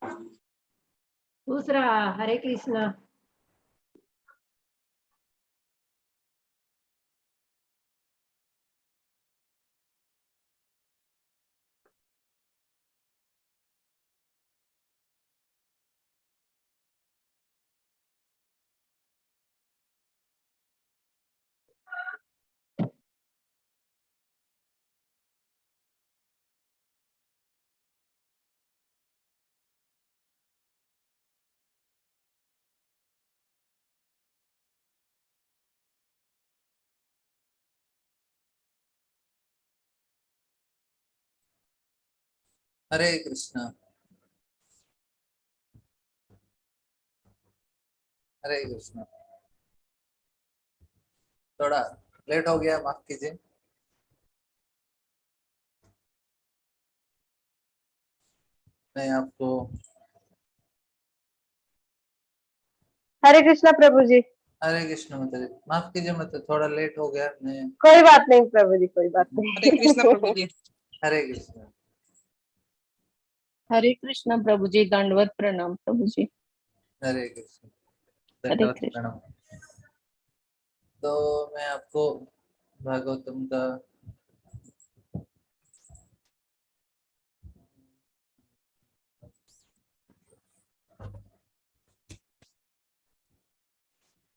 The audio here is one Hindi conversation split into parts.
दूसरा हरे कृष्णा। हरे कृष्णा। हरे कृष्णा। थोड़ा लेट हो गया, माफ कीजिए। मैं आपको हरे कृष्णा प्रभु जी। हरे कृष्ण मतलब माफ कीजिए, मतलब थोड़ा लेट हो गया। मैं कोई बात नहीं प्रभु जी, कोई बात हरे कृष्णा प्रभु नहीं। जी। हरे कृष्ण। हरे कृष्णा प्रभु जी, दंडवत प्रणाम प्रभु जी। हरे कृष्ण। हरे दंडवत कृष्ण। प्रणाम। तो मैं आपको भागवतम का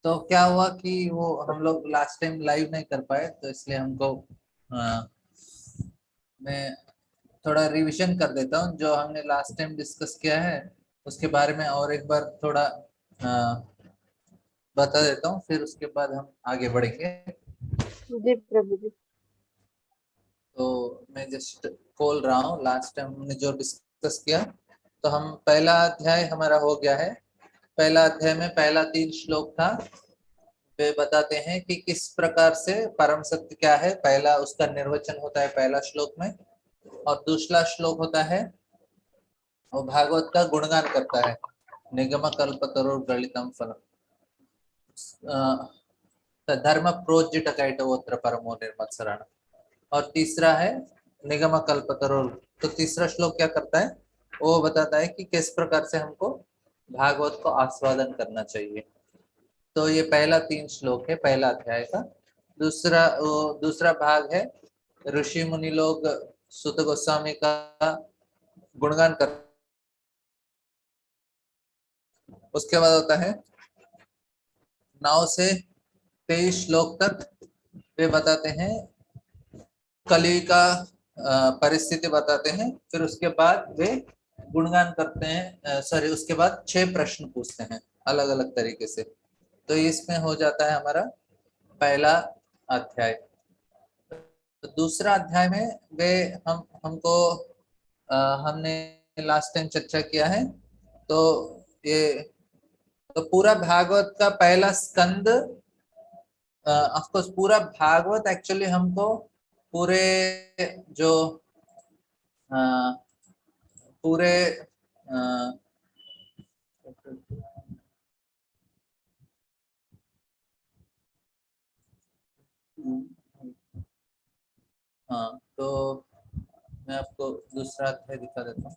तो क्या हुआ कि वो हम लोग लास्ट टाइम लाइव नहीं कर पाए, तो इसलिए हमको मैं थोड़ा रिवीजन कर देता हूँ जो हमने लास्ट टाइम डिस्कस किया है, उसके बारे में और एक बार थोड़ा बता देता हूँ, फिर उसके बाद हम आगे बढ़ेंगे। जी प्रभु जी। तो मैं जस्ट खोल रहा हूँ, लास्ट टाइम हमने जो डिस्कस किया, तो हम पहला अध्याय हमारा हो गया है। पहला अध्याय में पहला 3 श्लोक था, वे बताते हैं कि किस प्रकार से परम सत्य क्या है। पहला उसका निर्वचन होता है पहला श्लोक में, और दूसरा श्लोक होता है वो भागवत का गुणगान करता है, निगम कल्पतरो गलितम फलम धर्म प्रोज्जिटकैटवोत्र परमो निर्मत्सरण। और तीसरा है निगम कल्पतरो। तो तीसरा श्लोक क्या करता है, वो बताता है कि किस प्रकार से हमको भागवत को आस्वादन करना चाहिए। तो ये पहला 3 श्लोक है पहला अध्याय का। दूसरा भाग है ऋषि मुनि लोग सुत गोस्वामी का गुणगान कर, उसके बाद होता है 9 से 23 श्लोक तक वे बताते हैं कली का परिस्थिति बताते हैं। फिर उसके बाद वे गुणगान करते हैं, सॉरी उसके बाद 6 प्रश्न पूछते हैं अलग अलग तरीके से। तो इसमें हो जाता है हमारा पहला अध्याय। दूसरा अध्याय में वे हमको हमने लास्ट टाइम चर्चा किया है, तो ये तो पूरा भागवत का पहला स्कंद, ऑफ कोर्स पूरा भागवत एक्चुअली हमको पूरे जो पूरे हाँ, तो मैं आपको दूसरा अध्याय दिखा देता हूँ।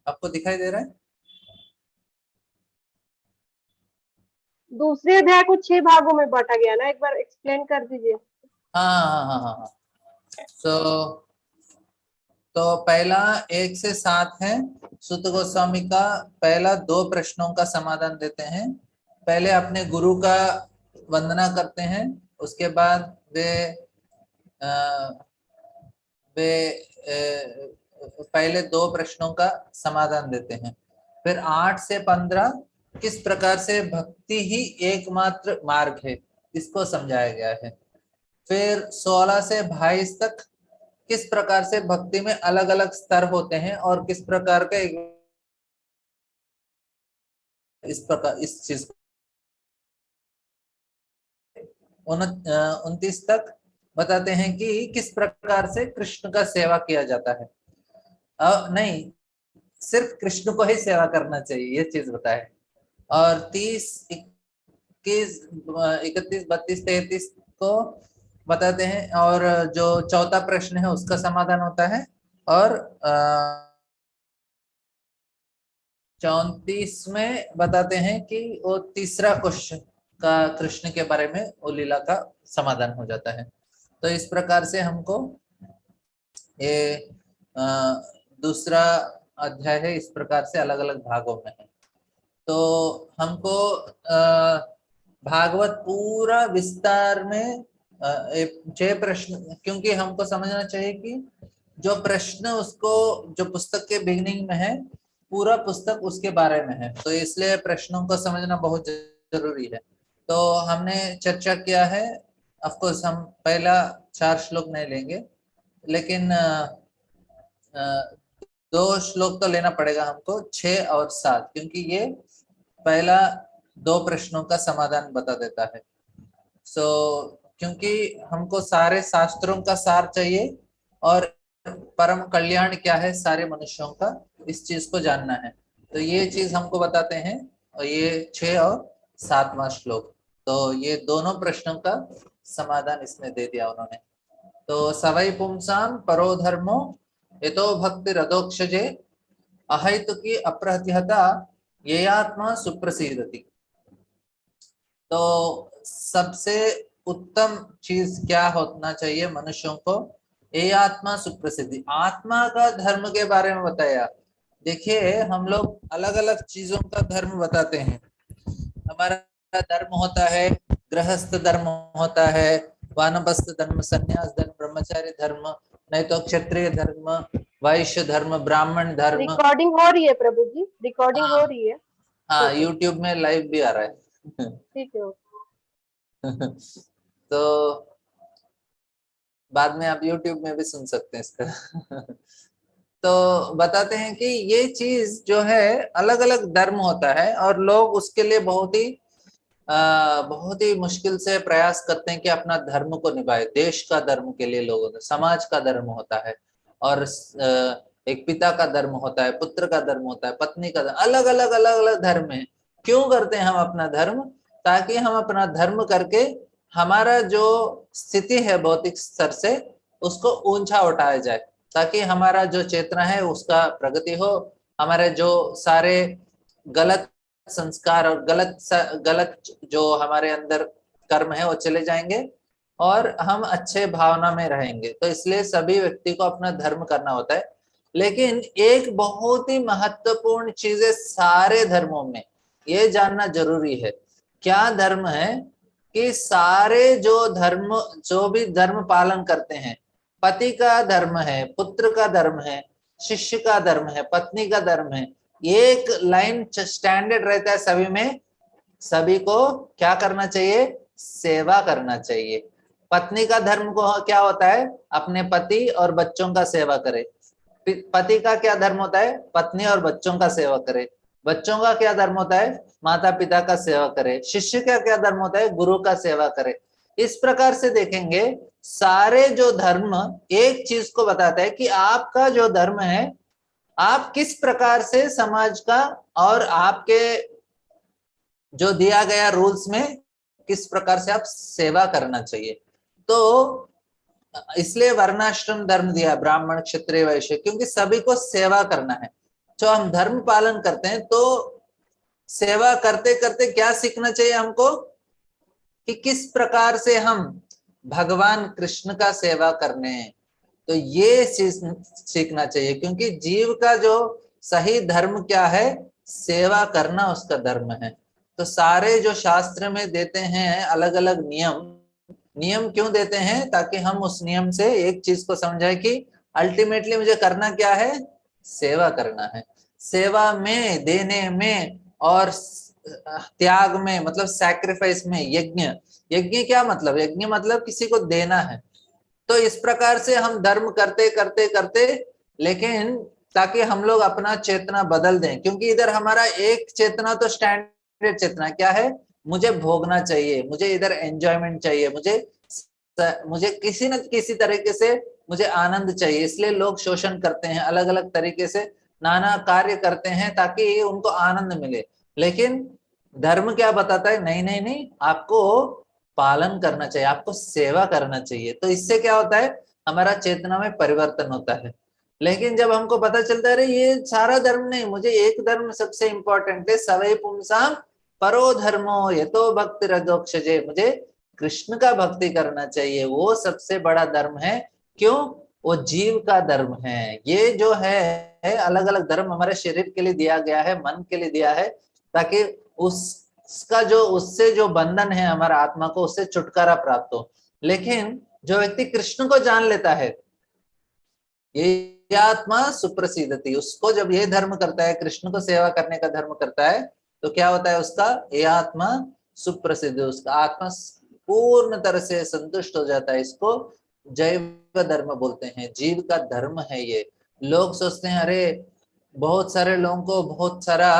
आपको दिखाई दे रहा है? दूसरे अध्याय को 6 भागों में बांटा गया ना, एक बार एक्सप्लेन कर दीजिए। हाँ। तो पहला 1 से 7 है। सुत गोस्वामी का पहला 2 प्रश्नों का समाधान देते हैं। पहले अपने गुरु का वंदना करते हैं, उसके बाद वे पहले 2 प्रश्नों का समाधान देते हैं। फिर 8 से 15 किस प्रकार से भक्ति ही एकमात्र मार्ग है, इसको समझाया गया है। फिर 16 से 22 तक किस प्रकार से भक्ति में अलग अलग स्तर होते हैं और किस प्रकार का इस प्रकार इस चीज 29 तक बताते हैं कि किस प्रकार से कृष्ण का सेवा किया जाता है। नहीं, सिर्फ कृष्ण को ही सेवा करना चाहिए, ये चीज बताए। और 30 21, 31, 32, 33 को बताते हैं, और जो चौथा प्रश्न है उसका समाधान होता है, और 34 में बताते हैं कि वो तीसरा क्वेश्चन का कृष्ण के बारे में वो लीला का समाधान हो जाता है। तो इस प्रकार से हमको ये दूसरा अध्याय है, इस प्रकार से अलग अलग भागों में है। तो हमको भागवत पूरा विस्तार में 6 प्रश्न, क्योंकि हमको समझना चाहिए कि जो प्रश्न उसको जो पुस्तक के बिगिनिंग में है, पूरा पुस्तक उसके बारे में है, तो इसलिए प्रश्नों को समझना बहुत जरूरी है। तो हमने चर्चा किया है, ऑफ कोर्स हम पहला 4 श्लोक नहीं लेंगे, लेकिन 2 श्लोक तो लेना पड़ेगा हमको, 6 और 7, क्योंकि ये पहला 2 प्रश्नों का समाधान बता देता है। क्योंकि हमको सारे शास्त्रों का सार चाहिए और परम कल्याण क्या है सारे मनुष्यों का, इस चीज को जानना है। तो ये चीज हमको बताते हैं, और ये 6 और 7वां श्लोक, तो ये दोनों प्रश्नों का समाधान इसमें दे दिया उन्होंने। तो सवै पुंसाम परो धर्मो यतो भक्ति रदोक्षजे अहैतुकी अप्रतिहता ये आत्मा सुप्रसिद्धति। तो सबसे उत्तम चीज क्या होना चाहिए मनुष्यों को, ये आत्मा सुप्रसिद्धि, आत्मा का धर्म के बारे में बताया। देखिए हम लोग अलग अलग चीजों का धर्म बताते हैं। हमारा धर्म होता है गृहस्थ धर्म, होता है वानप्रस्थ धर्म, संन्यास धर्म, ब्रह्मचारी धर्म, नहीं तो क्षत्रिय धर्म, वैश्य धर्म, ब्राह्मण धर्म। रिकॉर्डिंग हो रही है प्रभु जी, रिकॉर्डिंग हो रही है। हाँ, यूट्यूब में लाइव भी आ रहा है। ठीक है। तो बाद में आप यूट्यूब में भी सुन सकते हैं इसका। तो बताते हैं कि ये चीज जो है अलग अलग धर्म होता है, और लोग उसके लिए बहुत ही मुश्किल से प्रयास करते हैं कि अपना धर्म को निभाए। देश का धर्म के लिए लोगों ने, समाज का धर्म होता है, और एक पिता का धर्म होता है, पुत्र का धर्म होता है, पत्नी का धर्म, अलग अलग धर्म है। क्यों करते हैं हम अपना धर्म? ताकि हम अपना धर्म करके हमारा जो स्थिति है भौतिक स्तर से उसको ऊंचा उठाया जाए, ताकि हमारा जो चेतना है उसका प्रगति हो, हमारे जो सारे गलत संस्कार और गलत जो हमारे अंदर कर्म है वो चले जाएंगे, और हम अच्छे भावना में रहेंगे। तो इसलिए सभी व्यक्ति को अपना धर्म करना होता है। लेकिन एक बहुत ही महत्वपूर्ण चीज है सारे धर्मों में, ये जानना जरूरी है। क्या धर्म है कि सारे जो भी धर्म पालन करते हैं, पति का धर्म है, पुत्र का धर्म है, शिष्य का धर्म है, पत्नी का धर्म है, एक लाइन स्टैंडर्ड रहता है सभी में। सभी को क्या करना चाहिए? सेवा करना चाहिए। पत्नी का धर्म को क्या होता है? अपने पति और बच्चों का सेवा करे। पति का क्या धर्म होता है? पत्नी और बच्चों का सेवा करे। बच्चों का क्या धर्म होता है? माता पिता का सेवा करे। शिष्य का क्या धर्म होता है? गुरु का सेवा करे। इस प्रकार से देखेंगे सारे जो धर्म एक चीज को बताता है कि आपका जो धर्म है, आप किस प्रकार से समाज का और आपके जो दिया गया रूल्स में किस प्रकार से आप सेवा करना चाहिए। तो इसलिए वर्णाश्रम धर्म दिया, ब्राह्मण, क्षत्रिय, वैश्य, क्योंकि सभी को सेवा करना है। जो हम धर्म पालन करते हैं तो सेवा करते करते क्या सीखना चाहिए हमको कि किस प्रकार से हम भगवान कृष्ण का सेवा करने हैं। तो ये सीखना चाहिए, क्योंकि जीव का जो सही धर्म क्या है? सेवा करना उसका धर्म है। तो सारे जो शास्त्र में देते हैं अलग अलग नियम क्यों देते हैं? ताकि हम उस नियम से एक चीज को समझाए कि अल्टीमेटली मुझे करना क्या है? सेवा करना है। सेवा में, देने में और त्याग में, मतलब सैक्रिफाइस में, यज्ञ क्या मतलब? यज्ञ मतलब किसी को देना है। तो इस प्रकार से हम धर्म करते करते करते, लेकिन ताकि हम लोग अपना चेतना बदल दें, क्योंकि इधर हमारा एक चेतना तो स्टैंडर्ड चेतना क्या है? मुझे भोगना चाहिए, मुझे इधर एंजॉयमेंट चाहिए, मुझे किसी न किसी तरीके से मुझे आनंद चाहिए। इसलिए लोग शोषण करते हैं, अलग अलग तरीके से नाना कार्य करते हैं ताकि उनको आनंद मिले। लेकिन धर्म क्या बताता है, नहीं नहीं नहीं, आपको पालन करना चाहिए, आपको सेवा करना चाहिए। तो इससे क्या होता है, हमारा चेतना में परिवर्तन होता है। लेकिन जब हमको पता चलता है अरे ये सारा धर्म नहीं, मुझे एक धर्म सबसे इंपॉर्टेंट है, सवै पुंसाम परो धर्मो यतो भक्ति रजोक्षजे, मुझे कृष्ण का भक्ति करना चाहिए, वो सबसे बड़ा धर्म है। क्यों? वो जीव का धर्म है। ये जो है अलग अलग धर्म हमारे शरीर के लिए दिया गया है, मन के लिए दिया है, ताकि उसका जो उससे जो बंधन है हमारा आत्मा को, उससे छुटकारा प्राप्त हो। लेकिन जो व्यक्ति कृष्ण को जान लेता है, ये आत्मा सुप्रसिद्धति, उसको जब ये धर्म करता है, कृष्ण को सेवा करने का धर्म करता है, तो क्या होता है उसका, ये आत्मा सुप्रसिद्ध, उसका आत्मा पूर्ण तरह से संतुष्ट हो जाता है। इसको जैव धर्म बोलते हैं, जीव का धर्म है ये। लोग सोचते हैं अरे बहुत सारे लोगों को बहुत सारा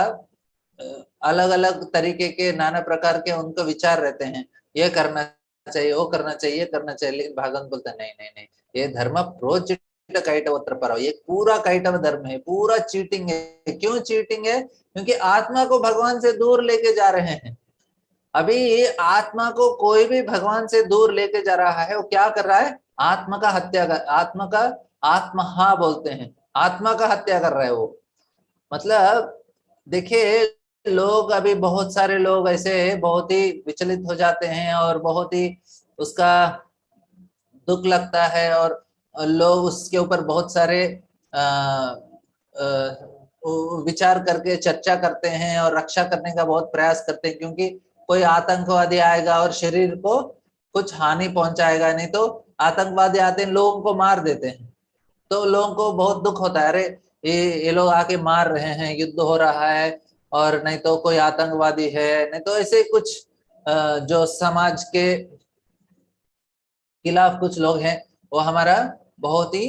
अलग अलग तरीके के नाना प्रकार के उनको विचार रहते हैं, ये करना चाहिए, वो करना चाहिए, करना चाहिए। लेकिन भागवत बोलता है नहीं नहीं नहीं, ये धर्म प्रोचित कैटवत्र पर, ये पूरा कैटव धर्म है, पूरा चीटिंग है। क्यों चीटिंग है? क्योंकि आत्मा को भगवान से दूर लेके जा रहे हैं। अभी आत्मा को कोई भी भगवान से दूर लेके जा रहा है, वो क्या कर रहा है, आत्मा का हत्या कर, आत्मा का आत्महा बोलते हैं, आत्मा का हत्या कर रहा है वो। मतलब देखिए, लोग अभी बहुत सारे लोग ऐसे बहुत ही विचलित हो जाते हैं और बहुत ही उसका दुख लगता है, और लोग उसके ऊपर बहुत सारे विचार करके चर्चा करते हैं और रक्षा करने का बहुत प्रयास करते हैं, क्योंकि कोई आतंकवादी आएगा और शरीर को कुछ हानि पहुंचाएगा। नहीं तो आतंकवादी आते हैं, लोगों को मार देते हैं, तो लोगों को बहुत दुख होता है, अरे ये लोग आके मार रहे हैं, युद्ध हो रहा है, और नहीं तो कोई आतंकवादी है, नहीं तो ऐसे कुछ जो समाज के खिलाफ कुछ लोग हैं, वो हमारा बहुत ही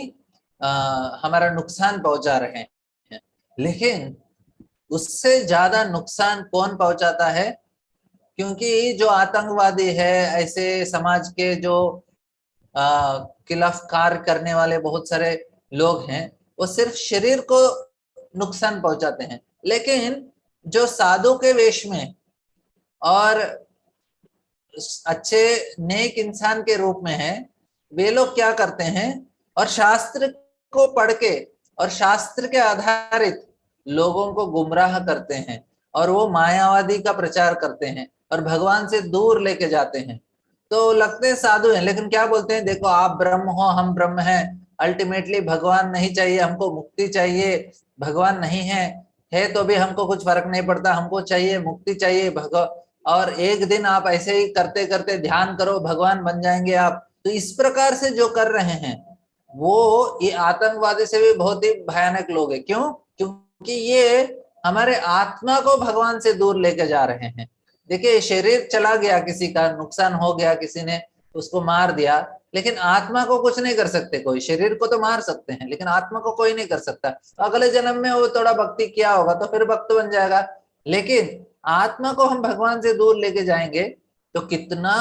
हमारा नुकसान पहुंचा रहे हैं। लेकिन उससे ज्यादा नुकसान कौन पहुंचाता है? क्योंकि जो आतंकवादी है, ऐसे समाज के जो खिलाफ कार्य करने वाले बहुत सारे लोग हैं, वो सिर्फ शरीर को नुकसान पहुंचाते हैं। लेकिन जो साधु के वेश में और अच्छे नेक इंसान के रूप में है, वे लोग क्या करते हैं, और शास्त्र को पढ़ के और शास्त्र के आधारित लोगों को गुमराह करते हैं, और वो मायावादी का प्रचार करते हैं और भगवान से दूर लेके जाते हैं। तो लगते हैं साधु हैं, लेकिन क्या बोलते हैं, देखो आप ब्रह्म हो, हम ब्रह्म हैं, अल्टीमेटली भगवान नहीं चाहिए, हमको मुक्ति चाहिए, भगवान नहीं है तो भी हमको कुछ फर्क नहीं पड़ता, हमको चाहिए मुक्ति चाहिए, और एक दिन आप ऐसे ही करते करते ध्यान करो, भगवान बन जाएंगे आप। तो इस प्रकार से जो कर रहे हैं, वो ये आतंकवादी से भी बहुत ही भयानक लोग हैं। क्यों? क्योंकि ये हमारे आत्मा को भगवान से दूर लेके जा रहे हैं। देखिए, शरीर चला गया, किसी का नुकसान हो गया, किसी ने उसको मार दिया, लेकिन आत्मा को कुछ नहीं कर सकते कोई। शरीर को तो मार सकते हैं, लेकिन आत्मा को कोई नहीं कर सकता। अगले जन्म में वो थोड़ा भक्ति किया होगा तो फिर भक्त बन जाएगा। लेकिन आत्मा को हम भगवान से दूर लेके जाएंगे तो कितना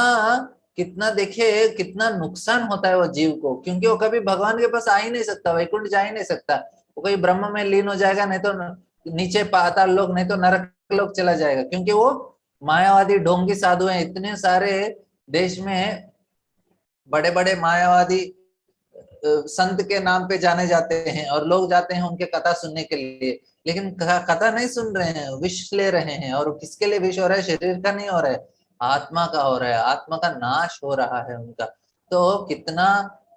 कितना देखिए कितना नुकसान होता है वो जीव को, क्योंकि वो कभी भगवान के पास आ ही नहीं सकता, वैकुंठ जा ही नहीं सकता। वो कहीं ब्रह्म में लीन हो जाएगा, नहीं तो नीचे पाताल लोक, नहीं तो नरक लोक चला जाएगा। क्योंकि वो मायावादी ढोंगी साधु हैं। इतने सारे देश में बड़े बड़े मायावादी संत के नाम पे जाने जाते हैं, और लोग जाते हैं उनके कथा सुनने के लिए, लेकिन कथा नहीं सुन रहे हैं, विष ले रहे हैं। और किसके लिए विष हो रहा है? शरीर का नहीं हो रहा है, आत्मा का हो रहा है, आत्मा का नाश हो रहा है उनका। तो कितना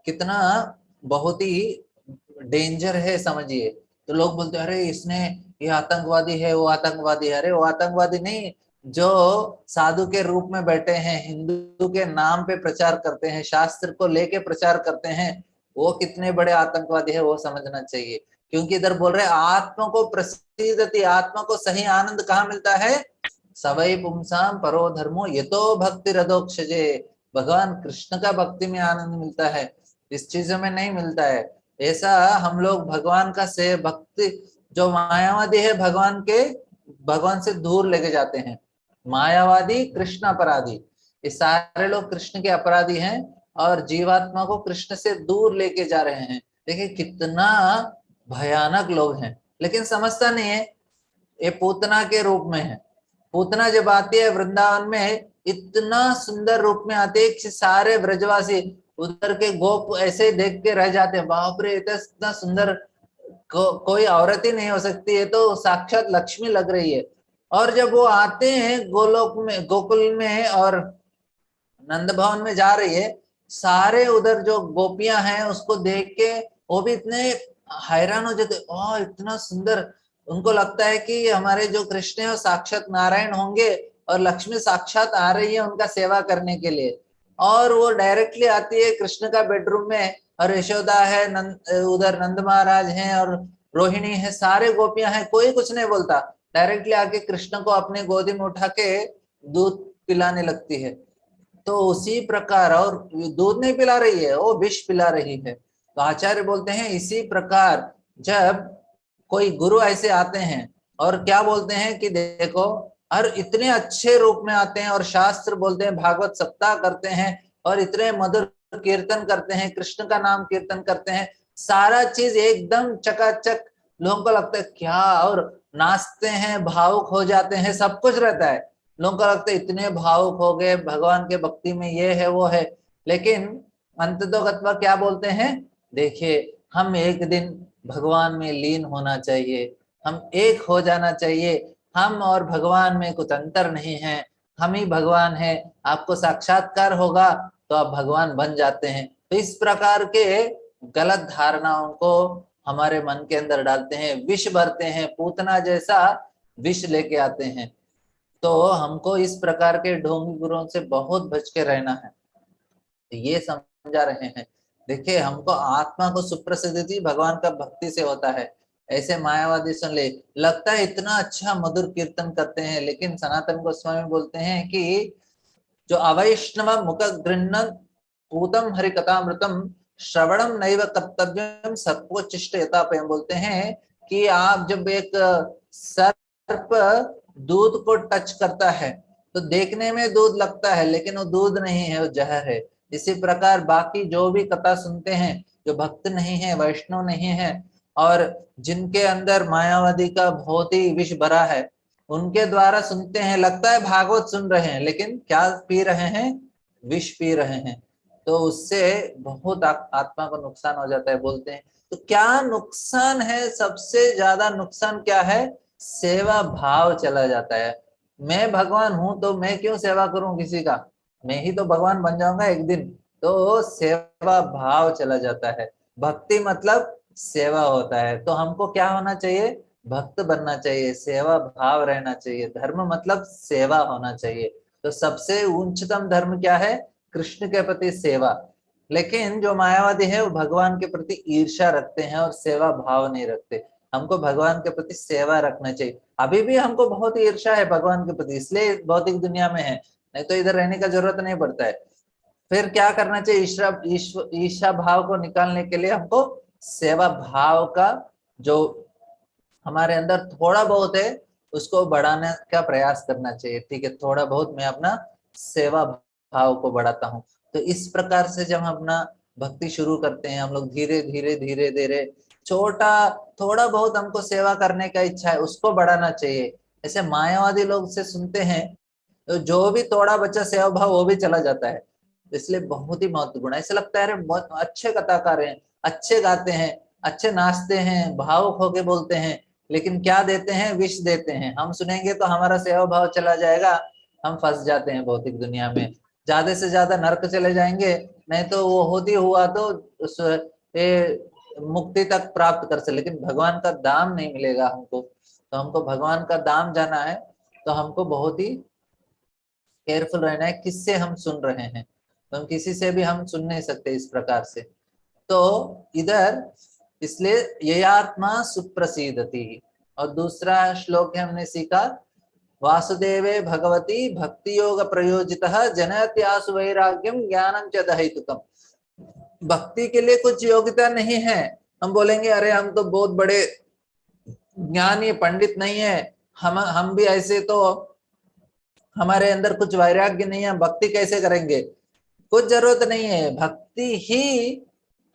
कितना बहुत ही डेंजर है, समझिए। तो लोग बोलते हैं अरे इसने, ये आतंकवादी है, वो आतंकवादी है। अरे वो आतंकवादी नहीं, जो साधु के रूप में बैठे हैं, हिंदू के नाम पे प्रचार करते हैं, शास्त्र को लेके प्रचार करते हैं, वो कितने बड़े आतंकवादी है वो समझना चाहिए। क्योंकि इधर बोल रहे आत्मा को प्रसिद्धति, आत्मा को सही आनंद कहाँ मिलता है? सवै पुंसाम परो धर्मो यतो भक्ति रदोक्षजे, भगवान कृष्ण का भक्ति में आनंद मिलता है, इस चीजों में नहीं मिलता है। ऐसा हम लोग भगवान का से भक्ति, जो मायावादी है भगवान से दूर लेके जाते हैं। मायावादी कृष्ण अपराधी, ये सारे लोग कृष्ण के अपराधी हैं और जीवात्मा को कृष्ण से दूर लेके जा रहे हैं। देखिए कितना भयानक लोग हैं, लेकिन समझता नहीं है, ये पूतना के रूप में है। पूतना जब आती है वृंदावन में, इतना सुंदर रूप में आते हैं कि सारे ब्रजवासी उधर के गोप ऐसे देख के रह जाते हैं, बाप रे इतना सुंदर कोई औरत ही नहीं हो सकती है, तो साक्षात लक्ष्मी लग रही है। और जब वो आते हैं गोलोक में, गोकुल में और नंद भवन में जा रही है, सारे उधर जो गोपियां हैं उसको देख के वो भी इतने हैरान हो जाते, ओह इतना सुंदर। उनको लगता है कि हमारे जो कृष्ण है वो साक्षात नारायण होंगे और लक्ष्मी साक्षात आ रही है उनका सेवा करने के लिए। और वो डायरेक्टली आती है कृष्ण का बेडरूम में, और यशोदा है, उधर नंद महाराज हैं और रोहिणी है, सारे गोपियां हैं, कोई कुछ नहीं बोलता, डायरेक्टली आके कृष्ण को अपने गोदी में उठा के दूध पिलाने लगती है। तो उसी प्रकार, और दूध नहीं पिला रही है, वो विष पिला रही है। तो आचार्य बोलते हैं इसी प्रकार जब कोई गुरु ऐसे आते हैं और क्या बोलते हैं कि देखो, और इतने अच्छे रूप में आते हैं और शास्त्र बोलते हैं भागवत सप्ताह करते हैं और इतने मधुर कीर्तन करते हैं, कृष्ण का नाम कीर्तन करते हैं, सारा चीज एकदम चकाचक, लोगों को लगता है क्या, और नाचते हैं, भावुक हो जाते हैं, सब कुछ रहता है। लोगों को लगता है इतने भावुक हो गए भगवान के भक्ति में, ये है वो है। लेकिन अंततोगत्वा क्या बोलते हैं, देखिए हम एक दिन भगवान में लीन होना चाहिए, हम एक हो जाना चाहिए, हम और भगवान में कुछ अंतर नहीं है, हम ही भगवान है, आपको साक्षात्कार होगा तो आप भगवान बन जाते हैं। तो इस प्रकार के गलत धारणाओं को हमारे मन के अंदर डालते हैं, विष भरते हैं, पूतना जैसा विष लेके आते हैं। तो हमको इस प्रकार के ढोंगी गुरुओं से बहुत बच के रहना है, ये समझा रहे हैं। देखिए हमको आत्मा को सुप्रसिद्धि भगवान का भक्ति से होता है। ऐसे मायावादी सुन ले, लगता है इतना अच्छा मधुर कीर्तन करते हैं, लेकिन सनातन गोस्वामी बोलते हैं कि जो अवैष्णव मुख गृह्णन पूतम हरि कथामृतम श्रवणम नैव कर्तव्यम सर्वोच्चिष्ट यथापयम, बोलते हैं कि आप जब एक सर्प दूध को टच करता है तो देखने में दूध लगता है, लेकिन वो दूध नहीं है, वो जहर है। इसी प्रकार बाकी जो भी कथा सुनते हैं, जो भक्त नहीं है, वैष्णव नहीं है, और जिनके अंदर मायावादी का बहुत ही विष भरा है, उनके द्वारा सुनते हैं, लगता है भागवत सुन रहे हैं, लेकिन क्या पी रहे हैं, विष पी रहे हैं। तो उससे बहुत आत्मा को नुकसान हो जाता है। बोलते हैं तो क्या नुकसान है, सबसे ज्यादा नुकसान क्या है, सेवा भाव चला जाता है। मैं भगवान हूं तो मैं क्यों सेवा करूं किसी का, मैं ही तो भगवान बन जाऊंगा एक दिन। तो सेवा भाव चला जाता है। भक्ति मतलब सेवा होता है। तो हमको क्या होना चाहिए, भक्त बनना चाहिए, सेवा भाव रहना चाहिए। धर्म मतलब सेवा होना चाहिए। तो सबसे उच्चतम धर्म क्या है, कृष्ण के प्रति सेवा। लेकिन जो मायावादी है वो भगवान के प्रति ईर्ष्या रखते हैं और सेवा भाव नहीं रखते। हमको भगवान के प्रति सेवा रखना चाहिए। अभी भी हमको बहुत ईर्ष्या है भगवान के प्रति, इसलिए भौतिक दुनिया में है, नहीं तो इधर रहने का जरूरत नहीं पड़ता है। फिर क्या करना चाहिए, ईर्ष्या भाव को निकालने के लिए हमको सेवा भाव का जो हमारे अंदर थोड़ा बहुत है उसको बढ़ाने का प्रयास करना चाहिए। ठीक है, थोड़ा बहुत मैं अपना सेवा भाव को बढ़ाता हूँ। तो इस प्रकार से जब हम अपना भक्ति शुरू करते हैं, हम लोग धीरे धीरे धीरे धीरे छोटा थोड़ा बहुत हमको सेवा करने का इच्छा है उसको बढ़ाना चाहिए। ऐसे मायावादी लोग से सुनते हैं तो जो भी थोड़ा बच्चा सेवा भाव वो भी चला जाता है। इसलिए बहुत ही महत्वपूर्ण है। ऐसा लगता है अरे बहुत अच्छे कथाकार हैं, अच्छे गाते हैं, अच्छे नाचते हैं, भावुक होके बोलते हैं, लेकिन क्या देते हैं, विष देते हैं। हम सुनेंगे तो हमारा सेवा भाव चला जाएगा, हम फंस जाते हैं भौतिक दुनिया में, ज्यादा से ज्यादा नरक चले जाएंगे, नहीं तो वो होती हुआ तो मुक्ति तक प्राप्त कर सकते, लेकिन भगवान का दाम नहीं मिलेगा हमको। तो हमको भगवान का दाम जाना है तो हमको बहुत ही केयरफुल रहना है किससे हम सुन रहे हैं। तो हम किसी से भी हम सुन नहीं सकते इस प्रकार से। तो इधर इसलिए ये आत्मा सुप्रसिद्धति। और दूसरा श्लोक है हमने सीखा, वासुदेवे भगवती भक्ति योग प्रयोजितः जनयति आसु वैराग्यम ज्ञानम च दहितुकम। भक्ति के लिए कुछ योग्यता नहीं है। हम बोलेंगे अरे हम तो बहुत बड़े ज्ञानी पंडित नहीं है, हम भी ऐसे, तो हमारे अंदर कुछ वैराग्य नहीं है, भक्ति कैसे करेंगे। कुछ जरूरत नहीं है, भक्ति ही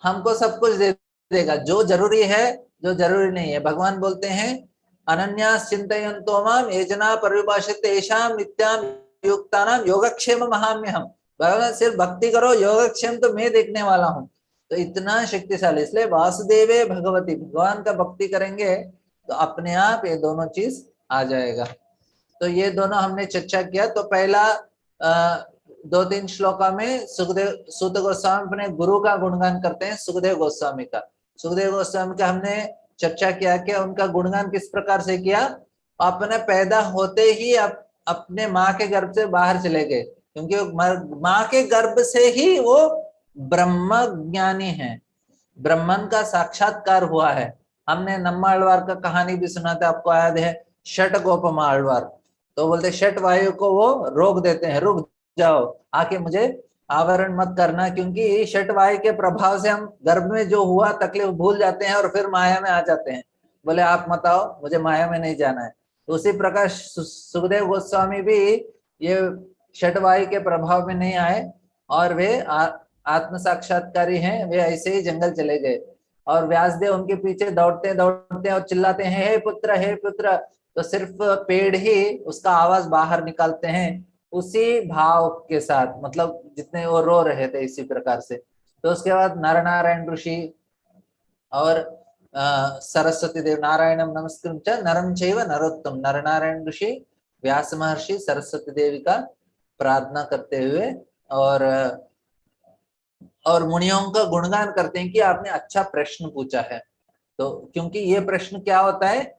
हमको सब कुछ दे देगा, जो जरूरी है जो जरूरी नहीं है। भगवान बोलते हैं अनन्यास चिंतयन्तो माम ये जना पर्युपासते तेषां नित्यां युक्तानां योगक्षेम महाम्यहम्। भगवान सिर्फ भक्ति करो, योगक्षेम तो मैं देखने वाला हूँ। तो इतना शक्तिशाली, इसलिए वासुदेवे भगवती, भगवान का भक्ति करेंगे तो अपने आप ये दोनों चीज आ जाएगा। तो ये दोनों हमने चर्चा किया। तो पहला 2-3 श्लोका में सुखदेव सूत गोस्वामी अपने गुरु का गुणगान करते हैं, सुखदेव गोस्वामी का। सुखदेव गोस्वामी का हमने चर्चा किया कि उनका गुणगान किस प्रकार से किया। अपने पैदा होते ही अपने माँ के गर्भ से बाहर चले गए, क्योंकि माँ के गर्भ से ही वो ब्रह्म ज्ञानी है, ब्रह्मन का साक्षात्कार हुआ है। हमने नम्माळवार का कहानी भी सुना था, आपको याद है, षट गोपमा आळवार। तो बोलते षट वायु को वो रोक देते हैं, रुक जाओ, आके मुझे आवरण मत करना, क्योंकि षट वायु के प्रभाव से हम गर्भ में जो हुआ तकलीफ भूल जाते हैं और फिर माया में आ जाते हैं। बोले आप मत आओ, मुझे माया में नहीं जाना है। तो उसी प्रकार सुखदेव गोस्वामी भी ये षट वायु के प्रभाव में नहीं आए और वे आत्म साक्षात्कारी हैं, वे ऐसे ही जंगल चले गए। और व्यासदेव उनके पीछे दौड़ते दौड़ते और चिल्लाते हैं, हे पुत्र हे पुत्र। तो सिर्फ पेड़ ही उसका आवाज बाहर निकालते हैं, उसी भाव के साथ, मतलब जितने वो रो रहे थे इसी प्रकार से। तो उसके बाद नरनारायण ऋषि और सरस्वती देव, नारायणम नमस्कृत्य नरं चैव नरोत्तम, नरनारायण ऋषि, व्यास महर्षि, सरस्वती देवी का प्रार्थना करते हुए और मुनियों का गुणगान करते हैं कि आपने अच्छा प्रश्न पूछा है। तो क्योंकि ये प्रश्न क्या होता है,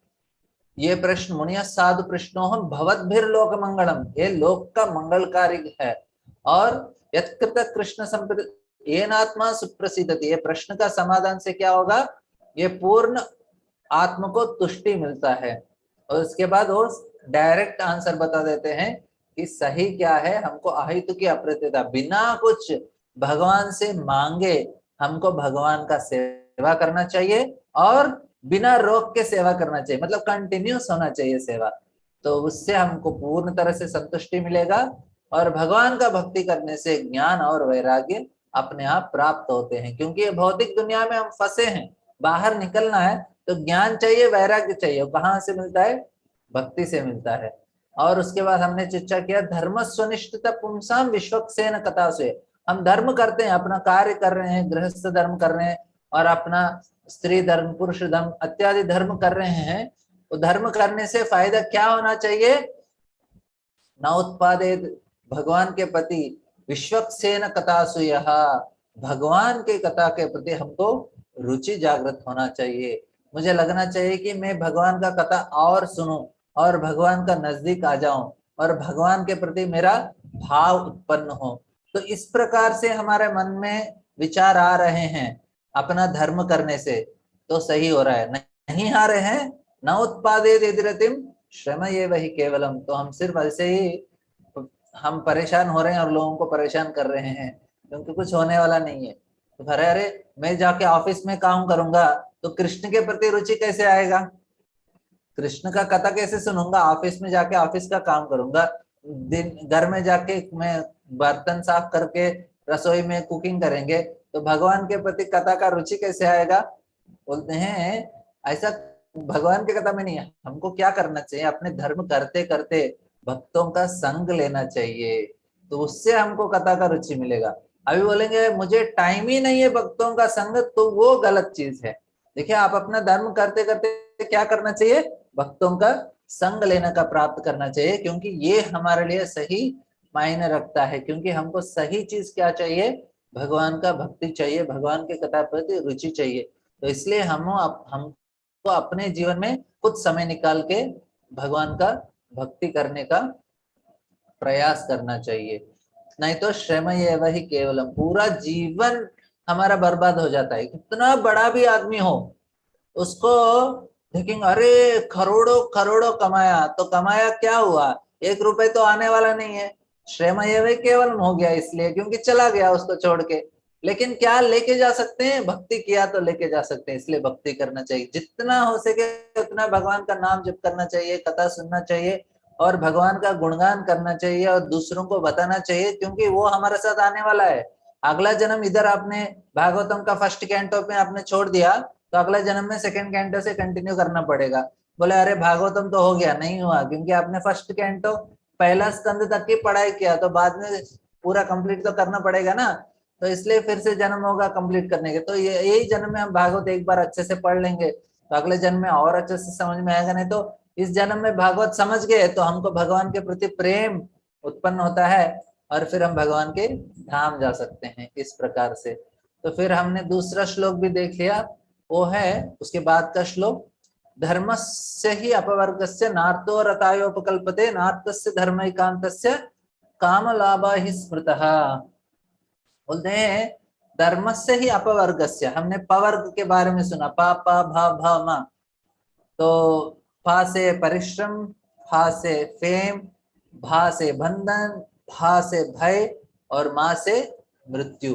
ये प्रश्न मुनिया साधु प्रश्नो हम भवद्भिर लोक मंगलम, ये लोक का मंगलकारी है। और यत्कृत कृष्ण संप्रति येनात्मा सुप्रसिद्धति, ये प्रश्न का समाधान से क्या होगा, ये पूर्ण आत्मा को तुष्टि मिलता है। और उसके बाद वो डायरेक्ट आंसर बता देते हैं कि सही क्या है। हमको अहितु की अप्रत्यता, बिना कुछ भगवान से मांगे हमको भगवान का सेवा करना चाहिए और बिना रोक के सेवा करना चाहिए, मतलब कंटिन्यूस होना चाहिए सेवा। तो उससे हमको पूर्ण तरह से संतुष्टि मिलेगा और भगवान का भक्ति करने से ज्ञान और वैराग्य अपने आप प्राप्त होते हैं। क्योंकि ये भौतिक दुनिया में हम फंसे हैं, बाहर निकलना है तो ज्ञान चाहिए, वैराग्य चाहिए। कहाँ से मिलता है, भक्ति से मिलता है। और उसके बाद हमने चर्चा किया धर्म स्वनिष्ठता पुंसाम विश्वक्सेन कथासु, हम धर्म करते हैं, अपना कार्य कर रहे हैं, गृहस्थ धर्म कर रहे हैं और अपना स्त्री धर्म, पुरुष धर्म इत्यादि धर्म कर रहे हैं। तो धर्म करने से फायदा क्या होना चाहिए, न उत्पादेत, भगवान के प्रति विश्वक्सेन कथासु, भगवान के कथा के प्रति हमको रुचि जागृत होना चाहिए। मुझे लगना चाहिए कि मैं भगवान का कथा और सुनूं और भगवान का नजदीक आ जाऊं और भगवान के प्रति मेरा भाव उत्पन्न हो। तो इस प्रकार से हमारे मन में विचार आ रहे हैं अपना धर्म करने से, तो सही हो रहा है। नहीं आ रहे हैं, न उत्पादेत यदिरतिम श्रम ये वही केवलम, तो हम सिर्फ ऐसे ही हम परेशान हो रहे हैं और लोगों को परेशान कर रहे हैं, क्योंकि कुछ होने वाला नहीं है। तो अरे मैं जाके ऑफिस में काम करूंगा तो कृष्ण के प्रति रुचि कैसे आएगा, कृष्ण का कथा कैसे सुनूंगा, ऑफिस में जाके ऑफिस का काम करूंगा, दिन घर में जाके मैं बर्तन साफ करके रसोई में कुकिंग करेंगे, तो भगवान के प्रति कथा का रुचि कैसे आएगा। बोलते हैं ऐसा भगवान के कथा में नहीं है। हमको क्या करना चाहिए, अपने धर्म करते करते भक्तों का संग लेना चाहिए, तो उससे हमको कथा का रुचि मिलेगा। अभी बोलेंगे मुझे टाइम ही नहीं है भक्तों का संग, तो वो गलत चीज है। देखिए आप अपना धर्म करते करते क्या करना चाहिए, भक्तों का संग लेने का प्राप्त करना चाहिए, क्योंकि ये हमारे लिए सही मायने रखता है। क्योंकि हमको सही चीज क्या चाहिए, भगवान का भक्ति चाहिए, भगवान के कथा प्रति रुचि चाहिए। तो इसलिए हमको अपने जीवन में कुछ समय निकाल के भगवान का भक्ति करने का प्रयास करना चाहिए, नहीं तो श्रम ये वही केवलम, पूरा जीवन हमारा बर्बाद हो जाता है। कितना बड़ा भी आदमी हो उसको देखेंगे अरे करोड़ों करोड़ों कमाया, तो कमाया क्या हुआ, 1 रुपए तो आने वाला नहीं है, श्रम ये वही केवलम हो गया इसलिए क्योंकि चला गया उसको छोड़ के। लेकिन क्या लेके जा सकते हैं, भक्ति किया तो लेके जा सकते हैं। इसलिए भक्ति करना चाहिए, जितना हो सके उतना भगवान का नाम जप करना चाहिए, कथा सुनना चाहिए और भगवान का गुणगान करना चाहिए और दूसरों को बताना चाहिए, क्योंकि वो हमारे साथ आने वाला है। अगला जन्म इधर आपने भागवतम का फर्स्ट कैंटो में आपने छोड़ दिया तो अगला जन्म में सेकंड कैंटो से कंटिन्यू करना पड़ेगा। बोले अरे भागवतम तो हो गया, नहीं हुआ, क्योंकि आपने फर्स्ट कैंटो पहला स्कंद तक की पढ़ाई किया, तो बाद में पूरा कंप्लीट तो करना पड़ेगा ना, तो इसलिए फिर से जन्म होगा कंप्लीट करने के। तो ये यही जन्म में हम भागवत एक बार अच्छे से पढ़ लेंगे तो अगले जन्म में और अच्छे से समझ में आएगा। नहीं तो इस जन्म में भागवत समझ गए तो हमको भगवान के प्रति प्रेम उत्पन्न होता है और फिर हम भगवान के धाम जा सकते हैं इस प्रकार से। तो फिर हमने दूसरा श्लोक भी देख लिया, वो है उसके बाद का श्लोक, धर्मस्य ही अपवर्गस्य नार्तो रतायोपकल्पते नार्तस्य धर्मैकान्तस्य कामलाभा ही स्मृतः। बोलते हैं धर्मस्य ही अपवर्गस्य, हमने पवर्ग के बारे में सुना, पा पा भा भा मा, तो पा से परिश्रम, फा से फेम, भा से बंधन, भा से भय और माँ से मृत्यु।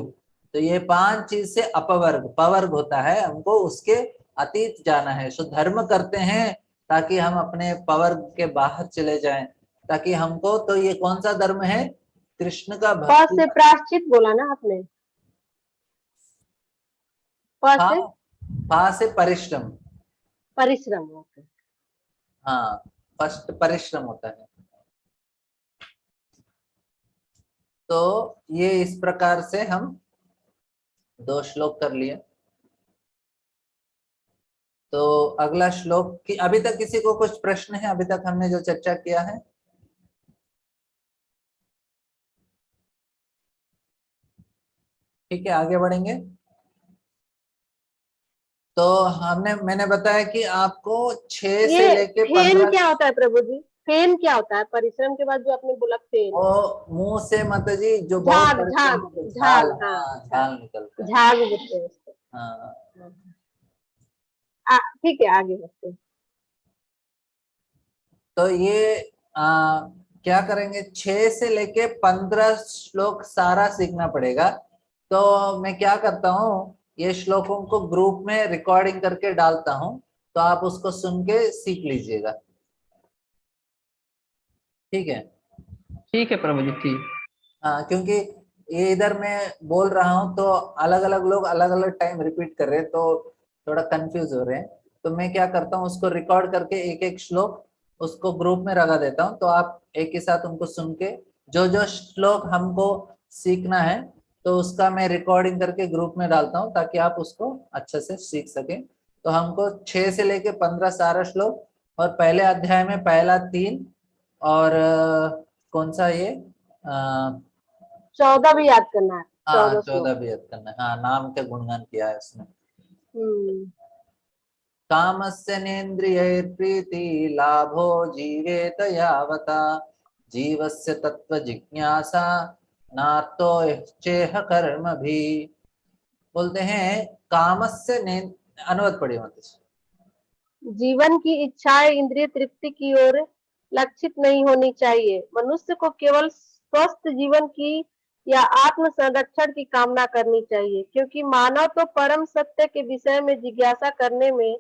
तो ये 5 चीज से अपवर्ग, पवर्ग होता है, हमको उसके अतीत जाना है। सो धर्म करते हैं ताकि हम अपने पवर्ग के बाहर चले जाएं, ताकि हमको, तो ये कौन सा धर्म है, कृष्ण का प भक्ति। से प्रायश्चित बोला ना आपने, प से पा से परिश्रम, परिश्रम। ओके। हाँ फर्स्ट परिश्रम होता है। तो ये इस प्रकार से हम 2 श्लोक कर लिए। तो अगला श्लोक की अभी तक किसी को कुछ प्रश्न है, अभी तक हमने जो चर्चा किया है? ठीक है, आगे बढ़ेंगे। तो मैंने बताया कि आपको 6 से ये लेके फेन 15, क्या होता है प्रभु जी? फेन क्या होता है? परिश्रम के बाद जो आपने बोला फेन, वो मुंह से मत जी, जो बहुत झाग परिश्रम झाग करके झाग, झाल, हाँ हाँ झाल निकलता है। झाग बोलते हैं उसको। हाँ ठीक है, आगे बढ़ते हैं। तो ये क्या करेंगे, 6 से लेके 15 श्लोक सारा सीखना पड़ेगा। तो मैं क्या करता हूँ, ये श्लोकों को ग्रुप में रिकॉर्डिंग करके डालता हूँ, तो आप उसको सुन के सीख लीजिएगा, ठीक है? ठीक है प्रभु जी, ठीक। हाँ, क्योंकि ये इधर मैं बोल रहा हूँ तो अलग अलग लोग अलग अलग टाइम रिपीट कर रहे हैं, तो थोड़ा कंफ्यूज हो रहे हैं। तो मैं क्या करता हूँ, उसको रिकॉर्ड करके एक एक श्लोक उसको ग्रुप में लगा देता हूँ, तो आप एक ही साथ उनको सुन के जो जो श्लोक हमको सीखना है तो उसका मैं रिकॉर्डिंग करके ग्रुप में डालता हूँ, ताकि आप उसको अच्छे से सीख सकें। तो हमको 6 से लेके 15 सारा श्लोक, और पहले अध्याय में पहला 3 और कौन सा ये 14 भी याद करना है, हाँ 14 श्लोक। 14 भी याद करना है। हाँ, नाम का गुणगान किया है उसने। कामस्य नेन्द्रियैर्प्रीति लाभो जीवेत यावता जीवस्य तत्व जिज्ञासा नार्तो चेह कर्म भी। बोलते हैं कामस्य अनुवाद पढ़िए माता। जीवन की इच्छाएं इंद्रिय तृप्ति की ओर लक्षित नहीं होनी चाहिए। मनुष्य को केवल स्वस्थ जीवन की या आत्म संरक्षण की कामना करनी चाहिए, क्योंकि मानव तो परम सत्य के विषय में जिज्ञासा करने में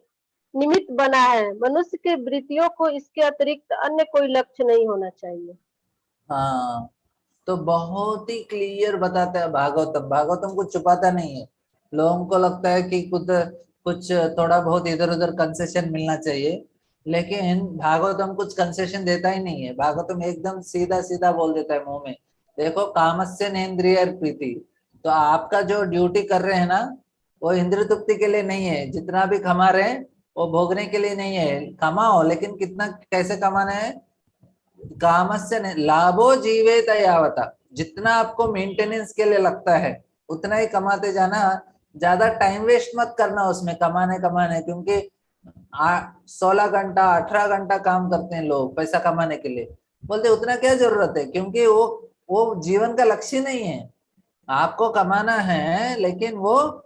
निमित्त बना है। मनुष्य के वृत्तियों को इसके अतिरिक्त अन्य कोई लक्ष्य नहीं होना चाहिए। हाँ, तो बहुत ही क्लियर बताता है भागवतम। भागवतम कुछ छुपाता नहीं है। लोगों को लगता है कि कुछ थोड़ा बहुत इधर उधर कंसेशन मिलना चाहिए, लेकिन भागवतम कुछ कंसेशन देता ही नहीं है। भागवतम एकदम सीधा सीधा बोल देता है मुंह में, देखो कामस्य नेन्द्रिय प्रीति। तो आपका जो ड्यूटी कर रहे हैं ना, वो इंद्रिय तृप्ति के लिए नहीं है। जितना भी कमा रहे हैं वो भोगने के लिए नहीं है। कमाओ, लेकिन कितना, कैसे कमाना है, कामस्य लाभो जीवेत यावता, जितना आपको मेंटेनेंस के लिए लगता है उतना ही कमाते जाना। ज्यादा टाइम वेस्ट मत करना उसमें कमाने, क्योंकि 16 घंटा 18 घंटा काम करते हैं लोग पैसा कमाने के लिए। बोलते उतना क्या जरूरत है, क्योंकि वो जीवन का लक्ष्य नहीं है। आपको कमाना है, लेकिन वो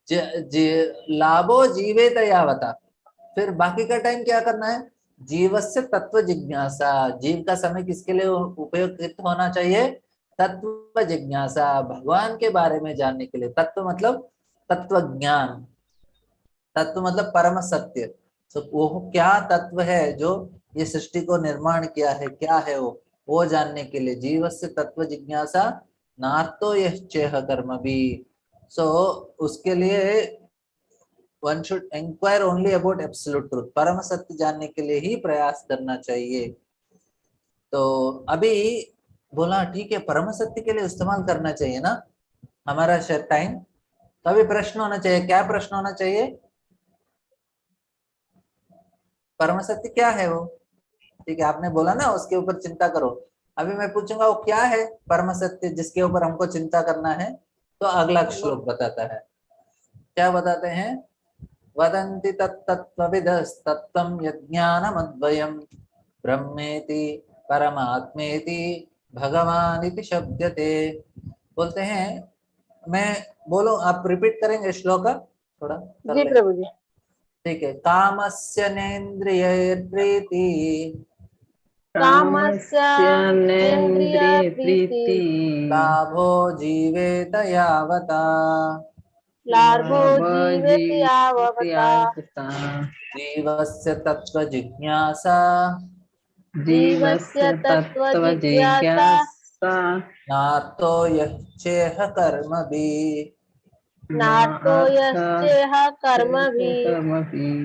लाभो जीवेत यावता, फिर बाकी का टाइम क्या करना है, जीवस्य तत्व जिज्ञासा। जीव का समय किसके लिए उपयुक्त होना चाहिए, तत्व जिज्ञासा, भगवान के बारे में जानने के लिए। तत्व मतलब तत्व ज्ञान, तत्व मतलब परम सत्य। तो वो क्या तत्व है जो ये सृष्टि को निर्माण किया है, क्या है वो जानने के लिए जीवस्य तत्व जिज्ञासा नार्तो यह चेह कर्म भी। सो उसके लिए one should inquire only about absolute truth, परम सत्य जानने के लिए ही प्रयास करना चाहिए। तो अभी बोला ठीक है, परम सत्य के लिए इस्तेमाल करना चाहिए ना हमारा टाइम। तो अभी प्रश्न होना चाहिए, क्या प्रश्न होना चाहिए? परम सत्य क्या है वो? ठीक है, आपने बोला ना उसके ऊपर चिंता करो। अभी मैं पूछूंगा वो क्या है परम सत्य जिसके ऊपर हमको चिंता करना है। तो अगला श्लोक बताता है, क्या बताते हैं? वदन्ति तत्तत्त्वविदस्तत्त्वं यज्ञानमद्वयं ब्रह्मेति परमात्मेति भगवानिति शब्दते। बोलते हैं, मैं बोलूं आप रिपीट करेंगे श्लोक थोड़ा कर जी ले। प्रभु जी। ठीक है, कामस्य नेन्द्रियैर्प्रीति कामस्य नेन्द्रिय नेन्द्रिय प्रीति प्रीति लाभो जीवेत यावता लाभो जीवेत यावता जीवस्य तत्त्वजिज्ञासा जीवस्य तत्त्व तत्त्व जिज्ञासा जिज्ञासा नातो यच्चेह कर्मभिः। नातो यश्चेह कर्मभिः। कर्मभिः।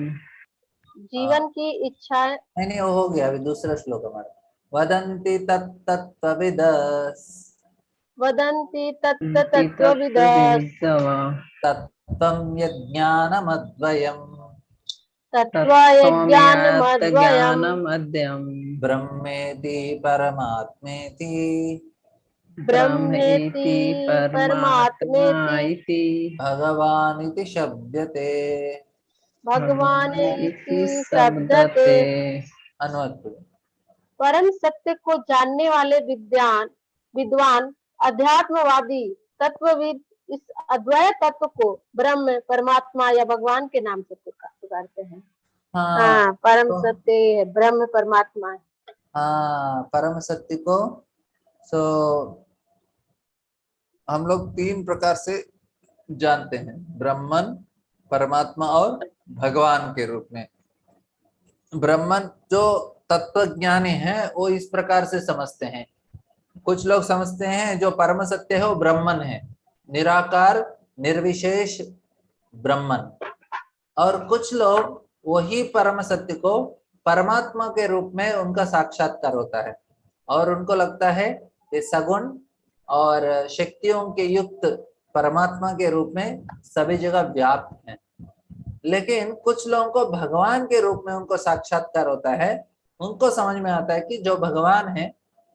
जीवन की इच्छा नहीं वो हो गया, अभी दूसरा श्लोक हमारा। वदन्ति तत्तत्त्वविदस् वदन्ति तत्तत्त्वविदः तत्त्वं यज्ञानमद्वयम् तत्त्वज्ञानमद्वयम् ज्ञानमद्यम् ब्रह्मेति परमात्मेति ब्रह्मेति परमात्मा परमात्मेति इति भगवानिति शब्दते। भगवान इति इति शब्दते। शब्दते। अनुवाद करो। परम सत्य को जानने वाले विद्वान अध्यात्मवादी तत्वविद इस अद्वैत तत्व को ब्रह्म परमात्मा या भगवान के नाम से पुकारते हैं। हाँ, परम तो सत्य है, ब्रह्म परमात्मा है। हाँ, परम सत्य को सो हम लोग तीन प्रकार से जानते हैं, ब्रह्मन, परमात्मा और भगवान के रूप में। ब्रह्मन जो तत्वज्ञानी है वो इस प्रकार से समझते हैं। कुछ लोग समझते हैं जो परम सत्य है वो ब्रह्मन है, निराकार निर्विशेष ब्रह्मन। और कुछ लोग वही परम सत्य को परमात्मा के रूप में उनका साक्षात्कार होता है और उनको लगता है ये सगुण और शक्तियों के युक्त परमात्मा के रूप में सभी जगह व्याप्त है। लेकिन कुछ लोगों को भगवान के रूप में उनको साक्षात्कार होता है, उनको समझ में आता है कि जो भगवान है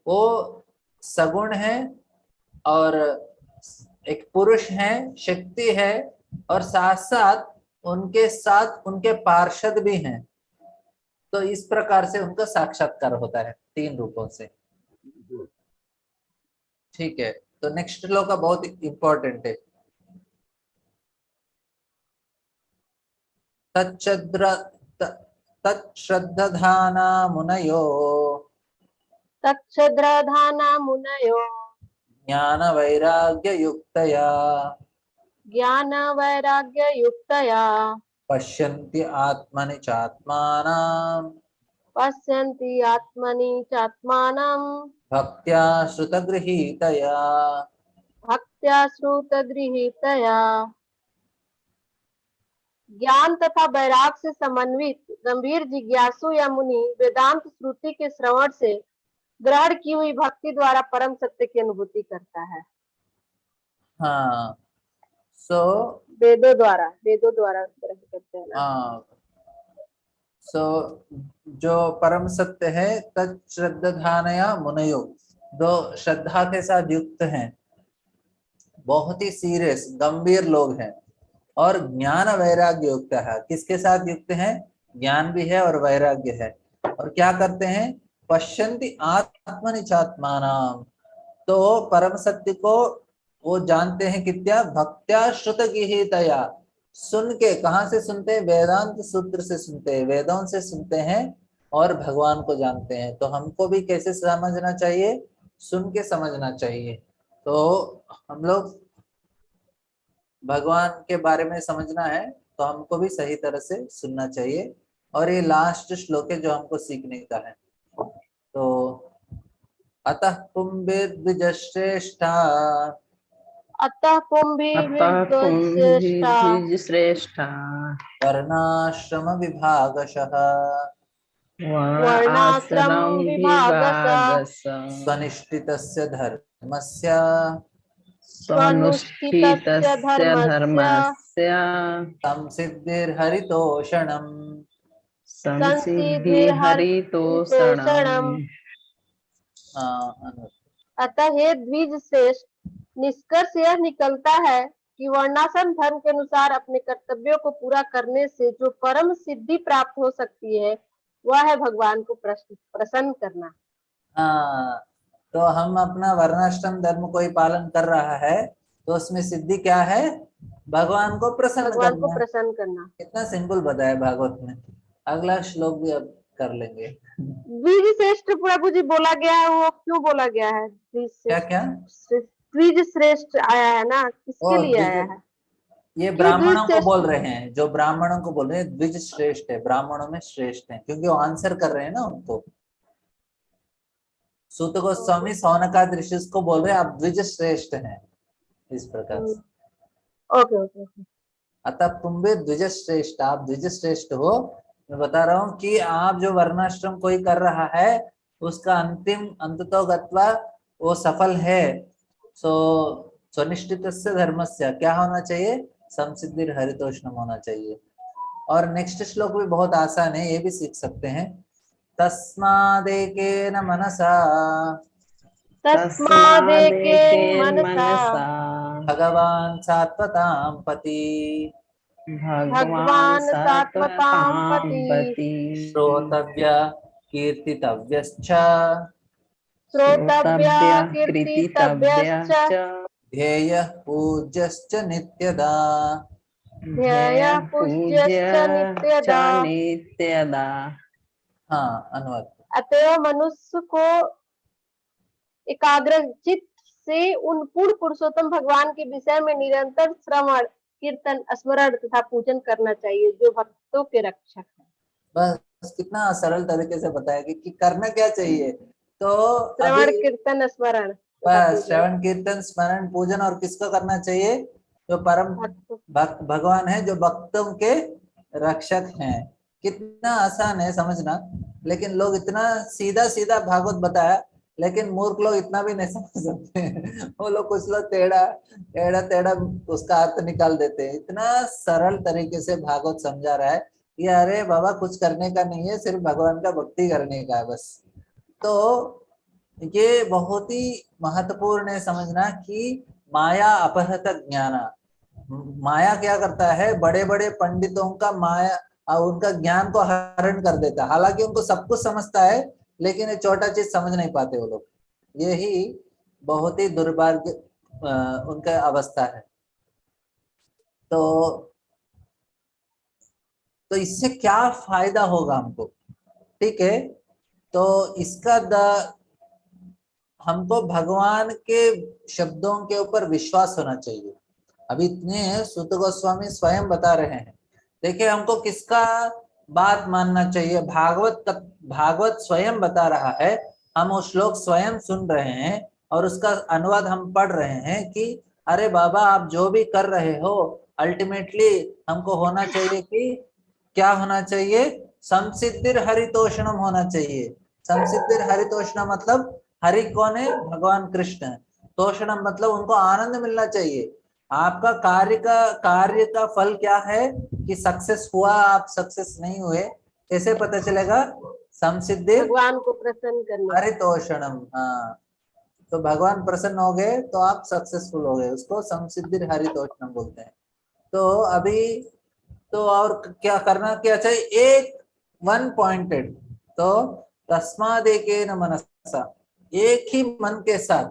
वो सगुण है और एक पुरुष है, शक्ति है, और साथ साथ उनके पार्षद भी हैं। तो इस प्रकार से उनका साक्षात्कार होता है तीन रूपों से। ठीक है, तो नेक्स्ट श्लोक का बहुत इंपॉर्टेंट है। तच्छ्रद्धाना मुनयो तच्छ्रद्धाना मुनयो ज्ञान वैराग्य युक्तया ज्ञान वैराग्य युक्तया पश्यन्ति आत्मनि चात्मानां पश्यन्ति आत्मनि चात्मानं भक्त्या श्रुतगृहीतया। भक्त्या श्रुतगृहीतया। ज्ञान तथा वैराग से समन्वित गंभीर जिज्ञासु या मुनि वेदांत श्रुति के श्रवण से ग्रहण की हुई भक्ति द्वारा परम सत्य की अनुभूति करता है। हाँ, वेदों द्वारा ग्रहण करते हैं ना। हाँ, जो परम सत्य है तच्छ्रद्धानया मुनयो, जो श्रद्धा के साथ युक्त हैं, बहुत ही सीरियस गंभीर लोग हैं, और ज्ञान वैराग्य युक्त है। किसके साथ युक्त हैं? ज्ञान भी है और वैराग्य है। और क्या करते हैं? पश्यन्ति आत्मनि चात्मानाम, तो परम सत्य को वो जानते हैं कित्या? भक्त्या श्रुतगृहीतया, सुन के। कहाँ से सुनते हैं? वेदांत सूत्र से सुनते हैं, वेदों से सुनते हैं और भगवान को जानते हैं। तो हमको भी कैसे समझना चाहिए? सुन के समझना चाहिए। तो हम लोग भगवान के बारे में समझना है तो हमको भी सही तरह से सुनना चाहिए। और ये लास्ट श्लोक है जो हमको सीखने का है। तो अतः पुंभिर्द्विजश्रेष्ठा अतः कुंभी अतः श्रेष्ठा कुंभी श्रेष्ठा वर्णाश्रम विभागशः वर्णाश्रम वर्णाश्रम विभागशः विभागस स्वनिष्ठितस्य धर्मस्य स्वनुष्ठितस्य स्वनुष्ठितस्य धर्मस्य धर्मस्य संसिद्धिर्हरितोषणम्। संसिद्धिर्हरितोषणम्। अतः हे द्विज श्रेष्ठ, निष्कर्ष यह निकलता है कि वर्णाश्रम धर्म के अनुसार अपने कर्तव्यों को पूरा करने से जो परम सिद्धि प्राप्त हो सकती है वह है भगवान को प्रसन्न करना। हाँ, तो हम अपना वर्णाश्रम धर्म कोई पालन कर रहा है तो उसमें सिद्धि क्या है? भगवान को प्रसन्न भगवान को करना। प्रसन्न करना। कितना सिंपल बताया भागवत में। अगला श्लोक भी अब कर लेंगे। द्विज श्रेष्ठ प्रभु जी बोला गया है, वो क्यों बोला गया है? क्या क्या? द्विज श्रेष्ठ आया है ना, किसके लिए आया है? ये क्यों ब्राह्मणों द्विज को बोल श्रेष्ठ? रहे हैं, जो ब्राह्मणों को बोल रहे हैं द्विज श्रेष्ठ है, ब्राह्मणों में श्रेष्ठ है, क्योंकि वो आंसर कर रहे हैं ना उनको। सूत गोस्वामी सौनकादि ऋषि को बोल रहे हैं आप द्विज श्रेष्ठ हैं, इस प्रकार से। Okay okay okay. अतः तुम भी द्विज श्रेष्ठ, आप द्विज श्रेष्ठ हो। मैं बता रहा हूँ कि आप जो वर्णाश्रम कोई कर रहा है उसका अंतिम अंततो गत्वा वो सफल है। सो स्वनिष्ठितस्य धर्मस्य क्या होना चाहिए? संसिद्धिर हरितोषणम होना चाहिए। और नेक्स्ट श्लोक भी बहुत आसान है, ये भी सीख सकते हैं। तस्मादेकेन मनसा तस्मादेकेन मनसा भगवान सात्वतां पति भगवान सात्वतां सात्वतां पति श्रोतव्य कीर्तितव्यश्च श्रोतव्य श्रोतव्य कीर्तितव्यश्च कीर्तितव्यश्च ध्येयः पूज्यश्च नित्यदा। ध्येयः पूज्यश्च पूज्यश्च नित्यदा। नित्यदा। हाँ, अनुवाद। अतएव मनुष्य को एकाग्रचित्त से उन पूर्ण पुरुषोत्तम भगवान के विषय में निरंतर श्रवण कीर्तन स्मरण तथा पूजन करना चाहिए, जो भक्तों के रक्षक है। बस कितना सरल तरीके से बताया कि करना क्या चाहिए। तो श्रवण अभी कीर्तन स्मरण बस श्रवण कीर्तन स्मरण पूजन, और किसको करना चाहिए? जो परम भगवान है, जो भक्तों के रक्षक हैं। कितना आसान है समझना, लेकिन लोग इतना सीधा सीधा भागवत बताया, लेकिन मूर्ख लोग इतना भी नहीं समझ सकते। वो लोग कुछ लोग टेढ़ा टेढ़ा टेढ़ा उसका अर्थ निकाल देते हैं। इतना सरल तरीके से भागवत समझा रहा है कि अरे बाबा कुछ करने का नहीं है, सिर्फ भगवान का भक्ति करने का है बस। तो ये बहुत ही महत्वपूर्ण है समझना कि माया अपहृत ज्ञान। माया क्या करता है? बड़े बड़े पंडितों का माया उनका ज्ञान को हरण कर देता है। हालांकि उनको सब कुछ समझता है, लेकिन ये छोटा चीज समझ नहीं पाते वो लोग। यही बहुत ही दुर्भाग्य उनका अवस्था है। तो इससे क्या फायदा होगा हमको? ठीक है, तो इसका हमको भगवान के शब्दों के ऊपर विश्वास होना चाहिए। अभी इतने सूत गोस्वामी स्वयं बता रहे हैं। देखिए, हमको किसका बात मानना चाहिए? भागवत स्वयं बता रहा है, हम वो श्लोक स्वयं सुन रहे हैं और उसका अनुवाद हम पढ़ रहे हैं कि अरे बाबा आप जो भी कर रहे हो अल्टीमेटली हमको होना चाहिए कि क्या होना चाहिए? संसिद्धिर हरितोषणम होना चाहिए। संसिद्धिर हरितोषणम मतलब हरि कौन है? भगवान कृष्ण। तोषणम मतलब उनको आनंद मिलना चाहिए। आपका कार्य का फल क्या है कि सक्सेस हुआ, आप सक्सेस नहीं हुए, कैसे पता चलेगा? संसिद्धि भगवान को प्रसन्न करना। हरितोषणम। हाँ, तो भगवान प्रसन्न हो गए तो आप सक्सेसफुल हो गए, उसको संसिद्धि हरितोषणम बोलते हैं। तो अभी तो और क्या करना क्या चाहिए? एक वन पॉइंटेड। तो तस्मादेकेन मनसा, एक ही मन के साथ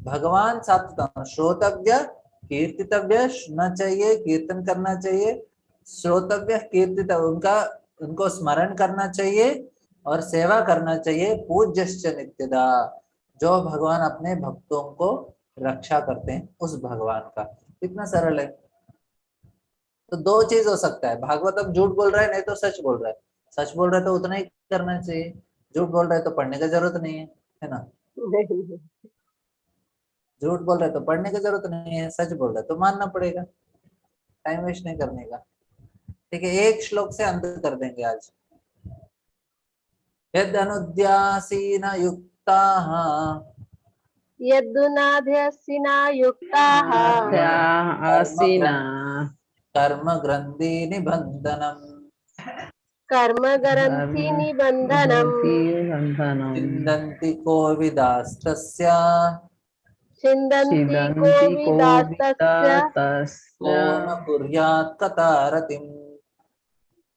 भगवान सात्वतां श्रोतव्य कीर्तितव्य सुनना चाहिए, कीर्तन करना चाहिए। श्रोतव्य कीर्तितव्य उनको स्मरण करना चाहिए और सेवा करना चाहिए। पूज्यश्च नित्यदा, जो भगवान अपने भक्तों को रक्षा करते हैं उस भगवान का। कितना सरल है। तो दो चीज हो सकता है, भागवतम झूठ बोल रहा है नहीं तो सच बोल रहा है। सच बोल रहा है तो उतना ही करना चाहिए, झूठ बोल रहा है तो पढ़ने का जरूरत नहीं है, है ना? झूठ बोल रहे तो पढ़ने की जरूरत नहीं है, सच बोल रहे तो मानना पड़ेगा, टाइम वेस्ट नहीं करने का। ठीक है, एक श्लोक से अंत कर देंगे आज। यद अनुद्यासीन युक्ताः यद्दुनाध्यसिना युक्ताः आसीना कर्म ग्रंथि निबंधनम कर्म ग्रंथि निबंधनम बंधनम चिंदन्ति कोविदास्तस्य छिन्दन्ति छिदन्ति कोविदास्तस्य को न कुर्यात् कथारतिम्।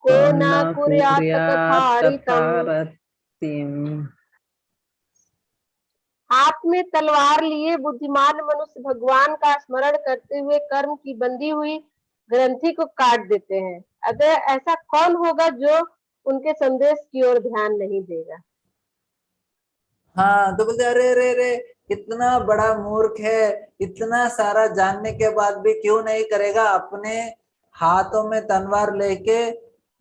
को न कुर्यात् कथारितम्। कथारतिम्। हाथ में तलवार लिए बुद्धिमान मनुष्य भगवान का स्मरण करते हुए कर्म की बंधी हुई ग्रंथि को काट देते हैं। अतः ऐसा कौन होगा जो उनके संदेश की ओर ध्यान नहीं देगा। हाँ, तो बोलते अरे अरे अरे इतना बड़ा मूर्ख है, इतना सारा जानने के बाद भी क्यों नहीं करेगा। अपने हाथों में तलवार लेके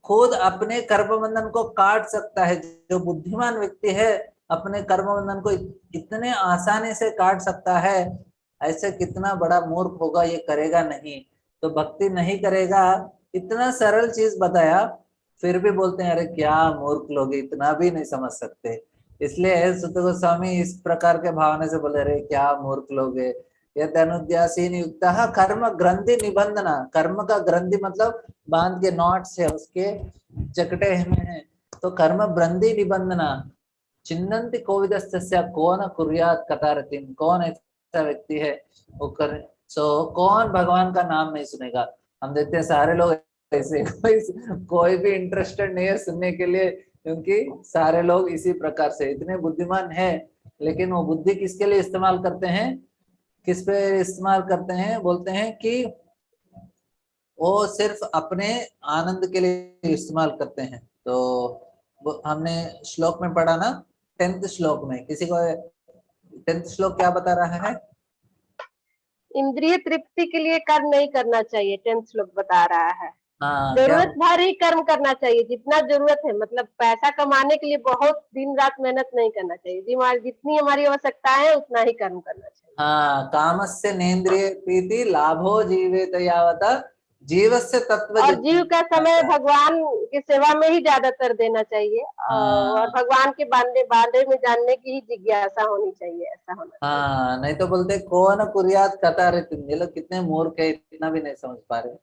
खुद अपने कर्म बंधन को काट सकता है। जो बुद्धिमान व्यक्ति है अपने कर्म बंधन को इतने आसानी से काट सकता है, ऐसे कितना बड़ा मूर्ख होगा, ये करेगा नहीं तो भक्ति नहीं करेगा। इतना सरल चीज बताया फिर भी बोलते हैं अरे क्या मूर्ख लोग, इतना भी नहीं समझ सकते। इसलिए सुत गोस्वामी इस प्रकार के भावना से बोले रहे क्या मूर्ख लोग है। यद अनुद्यासीन युक्तः कर्म ग्रंथि निबंधना, कर्म का ग्रंथि मतलब बांध के नॉट्स है उसके जकटे में है, तो कर्म ग्रंथि निबंधना चिन्नन्ति कोविदस्तस्य को न कुर्यात् कथारतिम्। कौन ऐसा व्यक्ति है वो कर कौन भगवान का नाम नहीं सुनेगा। हम देखते हैं सारे लोग ऐसे, कोई भी इंटरेस्टेड नहीं है सुनने के लिए, क्योंकि सारे लोग इसी प्रकार से इतने बुद्धिमान है, लेकिन वो बुद्धि किसके लिए इस्तेमाल करते हैं, किस पे इस्तेमाल करते हैं, बोलते हैं कि वो सिर्फ अपने आनंद के लिए इस्तेमाल करते हैं। तो हमने श्लोक में पढ़ा ना 10th श्लोक में, किसी को 10th श्लोक क्या बता रहा है। इंद्रिय तृप्ति के लिए कर्म नहीं करना चाहिए, 10th श्लोक बता रहा है। हाँ, जरूरत भर ही कर्म करना चाहिए, जितना जरूरत है। मतलब पैसा कमाने के लिए बहुत दिन रात मेहनत नहीं करना चाहिए, जितनी हमारी आवश्यकता है उतना ही कर्म करना चाहिए। हाँ, कामस्य नेन्द्रिय प्रीति लाभो जीवेत यावता जीवस्य तत्व। और जीव का समय भगवान की सेवा में ही ज्यादातर देना चाहिए। और भगवान के बारे में जानने की ही जिज्ञासा होनी चाहिए, ऐसा होना चाहिए। हाँ, नहीं तो बोलते कौन कुर्यात कथारतिम्, ये लोग कितने मूर्ख है, इतना भी नहीं समझ पा रहे।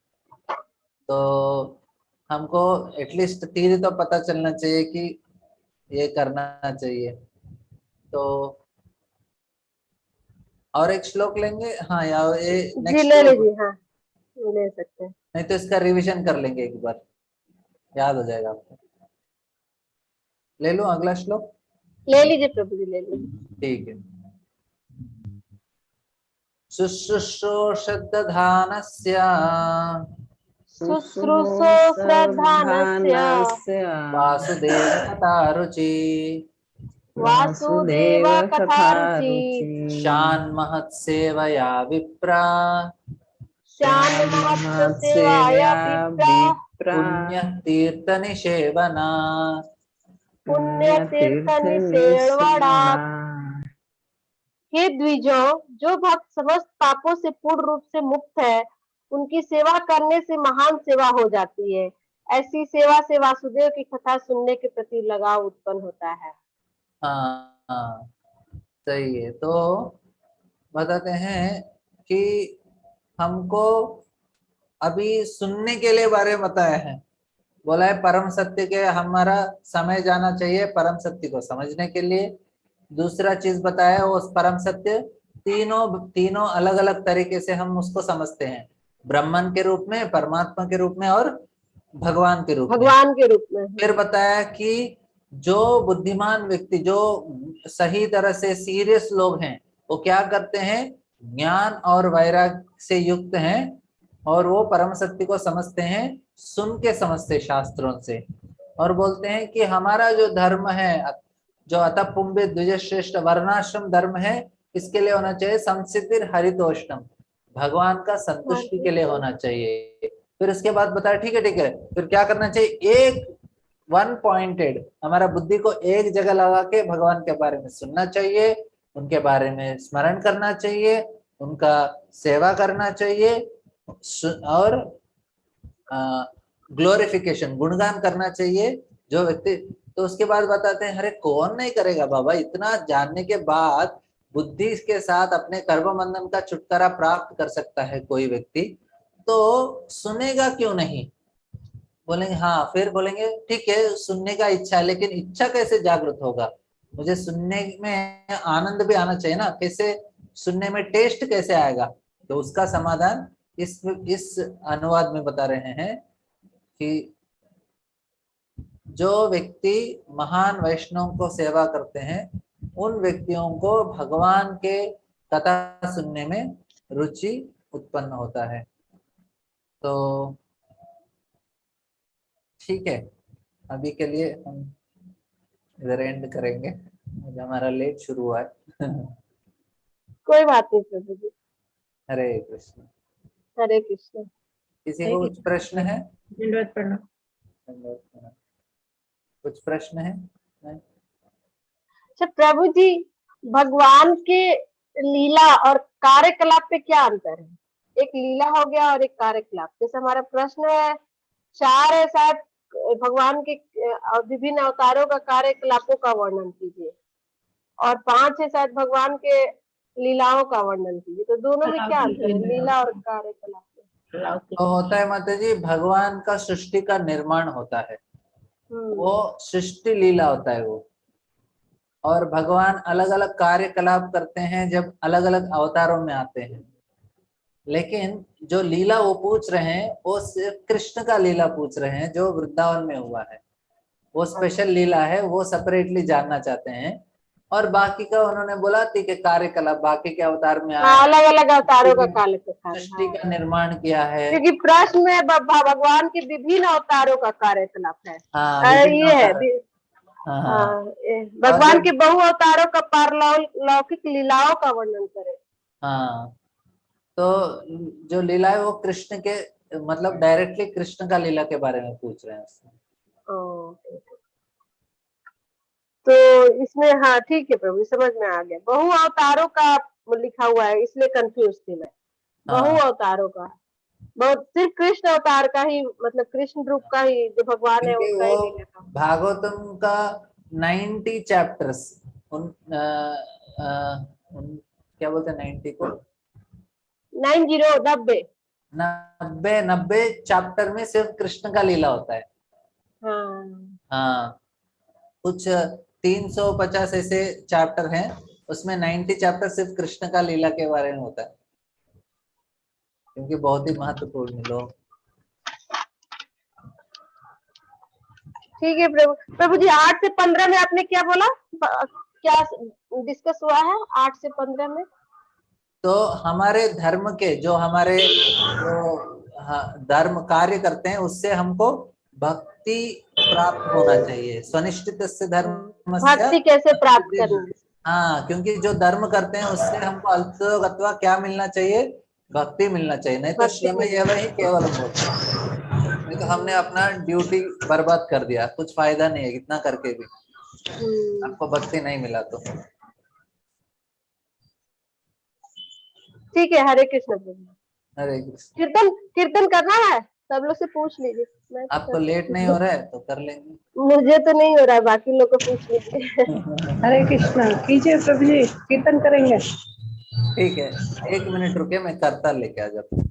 तो हमको एटलीस्ट तीर तो पता चलना चाहिए कि ये करना चाहिए। तो और एक श्लोक लेंगे, हाँ या ये जी ले लीजिए। हाँ ले सकते हैं, नहीं तो इसका रिवीजन कर लेंगे एक बार, याद हो जाएगा आपको। ले लो अगला श्लोक, ले लीजिए प्रभु जी, ले लीजिए। ठीक है। शुश्रूषोषदधानस्य शुश्रूषोषधानस्य वासुदेव कथारुचि वासुदेव कथारुचि शान्महत्सेवया विप्रा शान्महत्सेवया विप्रा पुण्यतीर्थनिषेवना। पुण्यतीर्थनिषेवणा। हे द्विजों, जो भक्त समस्त पापों से पूर्ण रूप से मुक्त है, उनकी सेवा करने से महान सेवा हो जाती है। ऐसी सेवा से वासुदेव की कथा सुनने के प्रति लगाव उत्पन्न होता है। हाँ, सही है। तो बताते हैं कि हमको अभी सुनने के लिए बारे में बताया है, बोला है परम सत्य के हमारा समय जाना चाहिए परम सत्य को समझने के लिए। दूसरा चीज बताया वो परम सत्य तीनों अलग अलग तरीके से हम उसको समझते हैं, ब्रह्मन के रूप में, परमात्मा के रूप में और भगवान के रूप में। फिर बताया कि जो बुद्धिमान व्यक्ति, जो सही तरह से सीरियस लोग हैं, वो क्या करते हैं, ज्ञान और वैराग्य से युक्त हैं और वो परम सत्य को समझते हैं, सुन के समझते शास्त्रों से। और बोलते हैं कि हमारा जो धर्म है, जो अतः पुंबे द्विजश्रेष्ठ वर्णाश्रम धर्म है, इसके लिए होना चाहिए संसिद्धिर हरितोष्णम, भगवान का संतुष्टि के लिए होना चाहिए। फिर उसके बाद बताया ठीक है, फिर क्या करना चाहिए, एक वन पॉइंटेड, हमारा बुद्धि को एक जगह लगा के भगवान के बारे में सुनना चाहिए। उनके बारे में स्मरण करना चाहिए, उनका सेवा करना चाहिए और ग्लोरिफिकेशन गुणगान करना चाहिए जो व्यक्ति। तो उसके बाद बताते हैं, अरे कौन नहीं करेगा बाबा, इतना जानने के बाद बुद्धि के साथ अपने कर्म बंधन का छुटकारा प्राप्त कर सकता है कोई व्यक्ति, तो सुनेगा क्यों नहीं? बोलेंगे हाँ, फिर बोलेंगे ठीक है सुनने का इच्छा है, लेकिन इच्छा कैसे जागृत होगा? मुझे सुनने में आनंद भी आना चाहिए ना, कैसे सुनने में टेस्ट कैसे आएगा? तो उसका समाधान इस अनुवाद में बता रहे हैं कि जो व्यक्ति महान वैष्णव को सेवा करते हैं उन व्यक्तियों को भगवान के कथा सुनने में रुचि उत्पन्न होता है। तो ठीक है, अभी के लिए हम इधर एंड करेंगे, आज हमारा लेट शुरू हुआ है। कोई बात नहीं प्रभु जी। हरे कृष्ण। हरे कृष्ण। किसी को कुछ प्रश्न है? दंडवत प्रणाम। कुछ प्रश्न है? नहीं? अच्छा प्रभु जी, भगवान के लीला और कार्यकलाप पे क्या अंतर है? एक लीला हो गया और एक कार्यकलाप। जैसे हमारा प्रश्न है, 4 है शायद भगवान के विभिन्न अवतारों का कार्यकलापों का वर्णन कीजिए, और 5 है शायद भगवान के लीलाओं का वर्णन कीजिए। तो दोनों में क्या अंतर है, लीला और कार्यकलाप में? तो होता है माता जी, भगवान का सृष्टि का निर्माण होता है, वो सृष्टि लीला होता है वो। और भगवान अलग अलग कार्यकलाप करते हैं जब अलग अलग अवतारों में आते हैं। लेकिन जो लीला वो पूछ रहे हैं वो सिर्फ कृष्ण का लीला पूछ रहे हैं जो वृंदावन में हुआ है, वो स्पेशल लीला है, वो सेपरेटली जानना चाहते हैं। और बाकी का उन्होंने बोला ठीक है कार्यकलाप बाकी के अवतार में अलग अलग अवतारों का कार्यकलाप, सृष्टि का निर्माण किया है। क्योंकि प्रश्न में भगवान के विभिन्न अवतारों का कार्यकलाप है। हाँ, ये है हाँ, भगवान के बहु अवतारों का पारलौकिक लीलाओं का वर्णन करें। हाँ, तो जो लीला है वो कृष्ण के मतलब डायरेक्टली कृष्ण का लीला के बारे में पूछ रहे हैं उसमें। तो इसमें हाँ ठीक है प्रभु, समझ में आ गया। बहु अवतारों का लिखा हुआ है इसलिए कंफ्यूज थी मैं। बहु अवतारों का, बहुत सिर्फ कृष्ण अवतार का ही, मतलब कृष्ण रूप का ही जो भगवान है उनका ही नहीं लिखा। भागवतम का 90 चैप्टर्स उन क्या बोलते हैं 90 को 90 चैप्टर में सिर्फ कृष्ण का लीला होता है। हाँ, कुछ 350 ऐसे चैप्टर हैं, उसमें 90 चैप्टर सिर्फ कृष्ण का लीला के बारे में होता है, क्योंकि बहुत ही महत्वपूर्ण लोग। ठीक है प्रभु जी। 8 से 15 में आपने क्या बोला, क्या डिस्कस हुआ है 8 से 15 में? तो हमारे धर्म के जो हमारे जो धर्म कार्य करते हैं उससे हमको भक्ति प्राप्त होना चाहिए। स्वनिष्ठित से धर्म भक्ति कैसे प्राप्त करनी? हाँ, क्योंकि जो धर्म करते हैं उससे हमको अल्प अथवा क्या मिलना चाहिए, भक्ति मिलना चाहिए। नहीं तो श्रम यह वही केवल बोलते हैं, नहीं तो हमने अपना ड्यूटी बर्बाद कर दिया, कुछ फायदा नहीं है इतना करके भी, आपको भक्ति नहीं मिला तो। ठीक है, हरे कृष्ण प्रभु। हरे कृष्ण। कीर्तन करना है, सब लोग से पूछ लीजिए। आपको लेट नहीं हो रहा है तो कर लेंगे। मुझे तो नहीं हो रहा है, बाकी लोग को पूछ लीजिए। हरे कृष्ण कीजिए प्रभु जी, कीर्तन करेंगे। ठीक है, 1 मिनट रुके, मैं करता लेके आ जाता हूँ।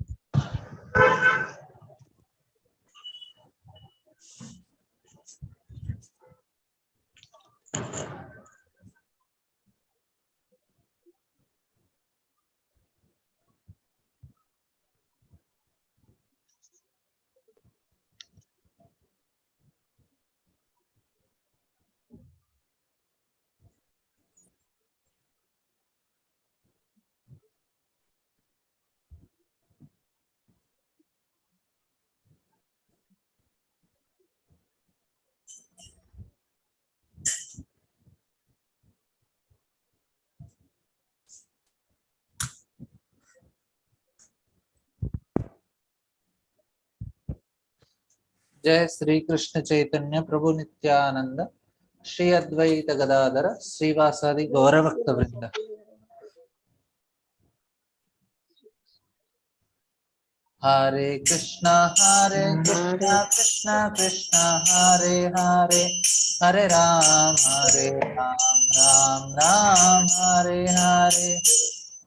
जय श्री कृष्ण चैतन्य प्रभु नित्यानंद, श्री अद्वैत गदाधर श्रीवासादि गौरभक्त वृंद। हरे कृष्णा कृष्णा कृष्णा हरे हरे, हरे Ram Ram Ram Hare Hare.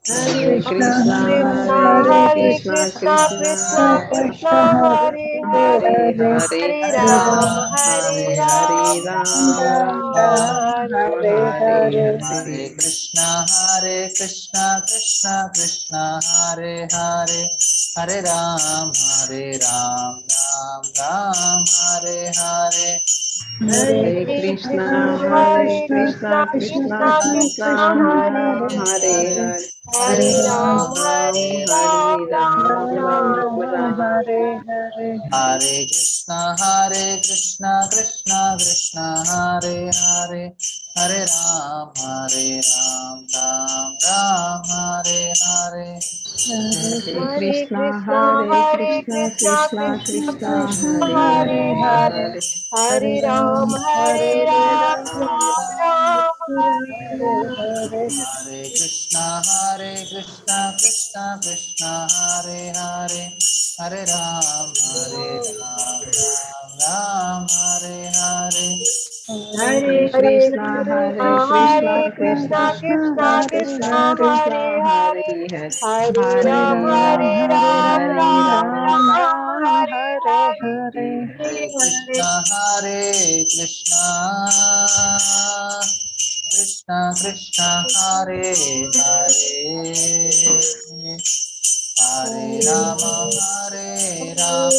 Hare Krishna, Krishna Hare हरे Krishna, Krishna Krishna Krishna Krishna Krishna, हरे Hare हरे, Hare, हरे Hare राम Ram, हरे Hare Ram Hare Ram, Ram Ram Ram Ram, हरे Hare हरे Hare. कृष्णा कृष्णा कृष्णा हरे हरे, हरे राम राम राम हरे हरे। Hare हरे Krishna, कृष्णा Hare हरे Krishna, Krishna Krishna Krishna Krishna, Krishna हरे Hare हरे, Hare, हरे Hare Ram Ram, Hare Ram Ram, Ram Ram हरे Ram. हरे कृष्णा कृष्णा कृष्णा हरे हरे, हरे राम राम राम हरे हरे। Hare हरे Krishna, कृष्णा Hare हरे Krishna, Krishna Krishna Krishna Krishna, Krishna Hare Hare Hare, Hare. हरे राम राम राम हरे हरे कृष्णा कृष्णा कृष्णा हरे हरे, हरे राम राम हरे हरे। Hare हरे Krishna, कृष्णा Hare हरे Krishna, Krishna Krishna Krishna Krishna Krishna हरे Krishna, हरे, Hare Hare, हरे Hare Ram Ram, Ram Hare Ram, Ram Hare Hare. हरे कृष्णा कृष्णा कृष्णा हरे हरे, हरे राम राम राम हरे हरे।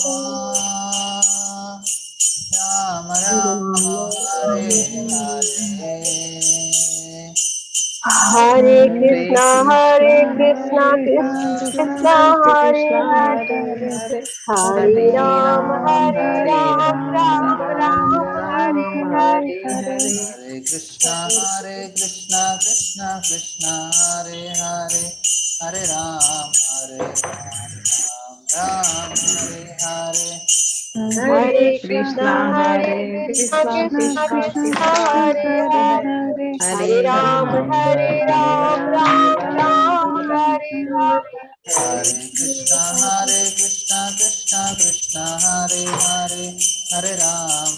हरे कृष्णा कृष्णा कृष्णा हरे हरे, Hare, हरे Hare Ram Ram, Hare Ram Ram, Ram Ram Ram हरे Ram, हरे। Hare Hare. हरे कृष्णा कृष्णा कृष्णा हरे हरे, हरे राम राम हरे हरे। हरे Krishna Krishna, Hare Krishna Krishna, Krishna Krishna Krishna Krishna, Hare Hare, हरे Hare Ram Ram, Hare Ram, Ram Ram Ram Ram. Hare Hare. हरे कृष्णा कृष्णा कृष्णा हरे हरे, हरे राम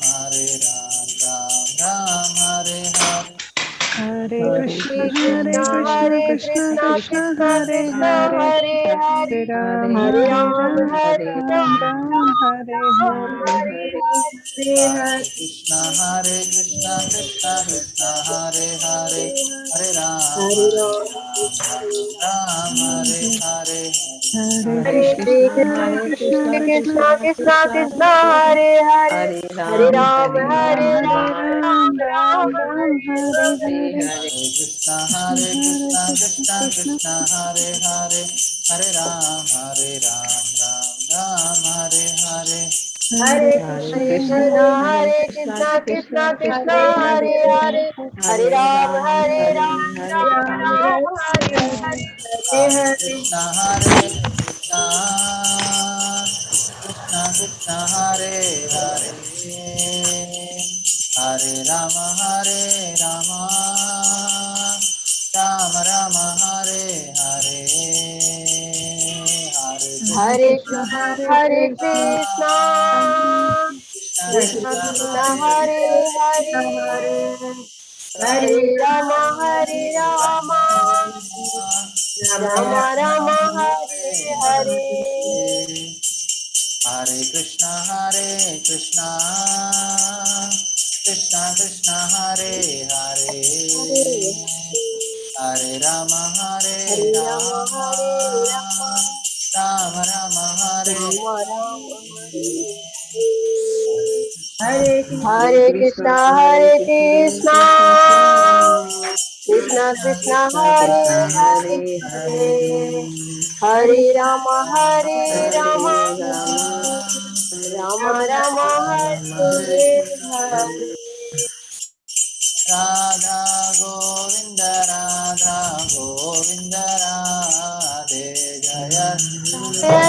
राम हरे हरे। Hare हरे Krishna, Hare Krishna Krishna, Krishna Krishna Krishna Krishna, Hare Hare, Hare हरे Ram, Ram Hare Ram Ram, हरे Hare. हरे कृष्णा कृष्णा कृष्णा हरे हरे, हरे राम हरे हरे। Hare हरे Krishna, Krishna Hare Krishna, Krishna Krishna Krishna Krishna, Krishna Hare Hare, Hare हरे Ram, Ram Hare Ram, Ram हरे Hare हरे। Hare. कृष्णा कृष्णा कृष्णा हरे हरे, हरे राम राम हरे हरे। हरे Hare Krishna Krishna, Hare Krishna, Krishna Krishna Krishna Krishna Krishna, Hare Hare, हरे Hare Ram, Hare Hare Ram Ram. Ram Hare Hare. हरे कृष्णा कृष्णा कृष्णा हरे हरे, हरे राम राम राम हरे हरे। हरे हरे कृष्णा कृष्णा कृष्णा कृष्णा कृष्णा हरे हरे हरे, हरे राम राम राम राम हरे हरे। हरे कृष्णा कृष्णा कृष्णा हरे हरे, हरे राम हरे राम राम राम हरे राम राम हरे। Hare हरे Krishna, Hare Krishna Krishna, Krishna Krishna Krishna हरे Krishna, हरे, Hare Hare. हरे Ram Ram Hare Rama, Ram Ram Rama Hare Hare. Radha Govind Radhe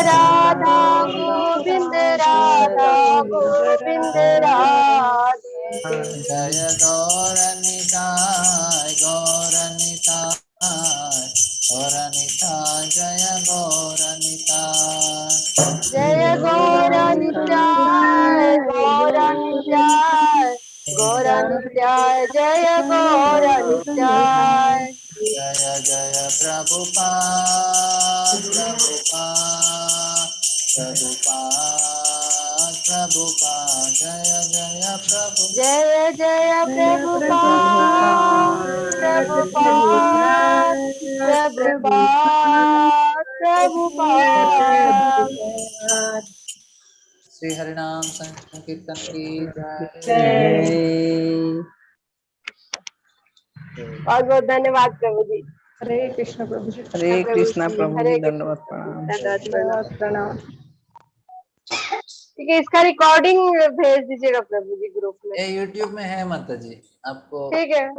Radha Govind Radha Govind Radhe. जय गौरनिताय गौरनिताय जय गौरनिताय। जय गौर नित्याय। जय जय प्रभुपाद प्रभुपाद प्रभुपाद प्रभुपाद जय जय प्रभु जय जय प्रभुपाद प्रभुपाद प्रभुपाद प्रभुपाद। श्री हरिनाम संकीर्तन की जय। जय। बहुत बहुत धन्यवाद प्रभु जी। हरे कृष्ण प्रभु जी। हरे कृष्णा प्रभु हरे जी, कृष्ण। दंडवत प्रणाम। धन्यवाद प्रणाम। धन्यवाद प्रणाम। ठीक है, इसका रिकॉर्डिंग भेज दीजिएगा प्रभु जी ग्रुप में। ये YouTube में है माता जी आपको। ठीक है।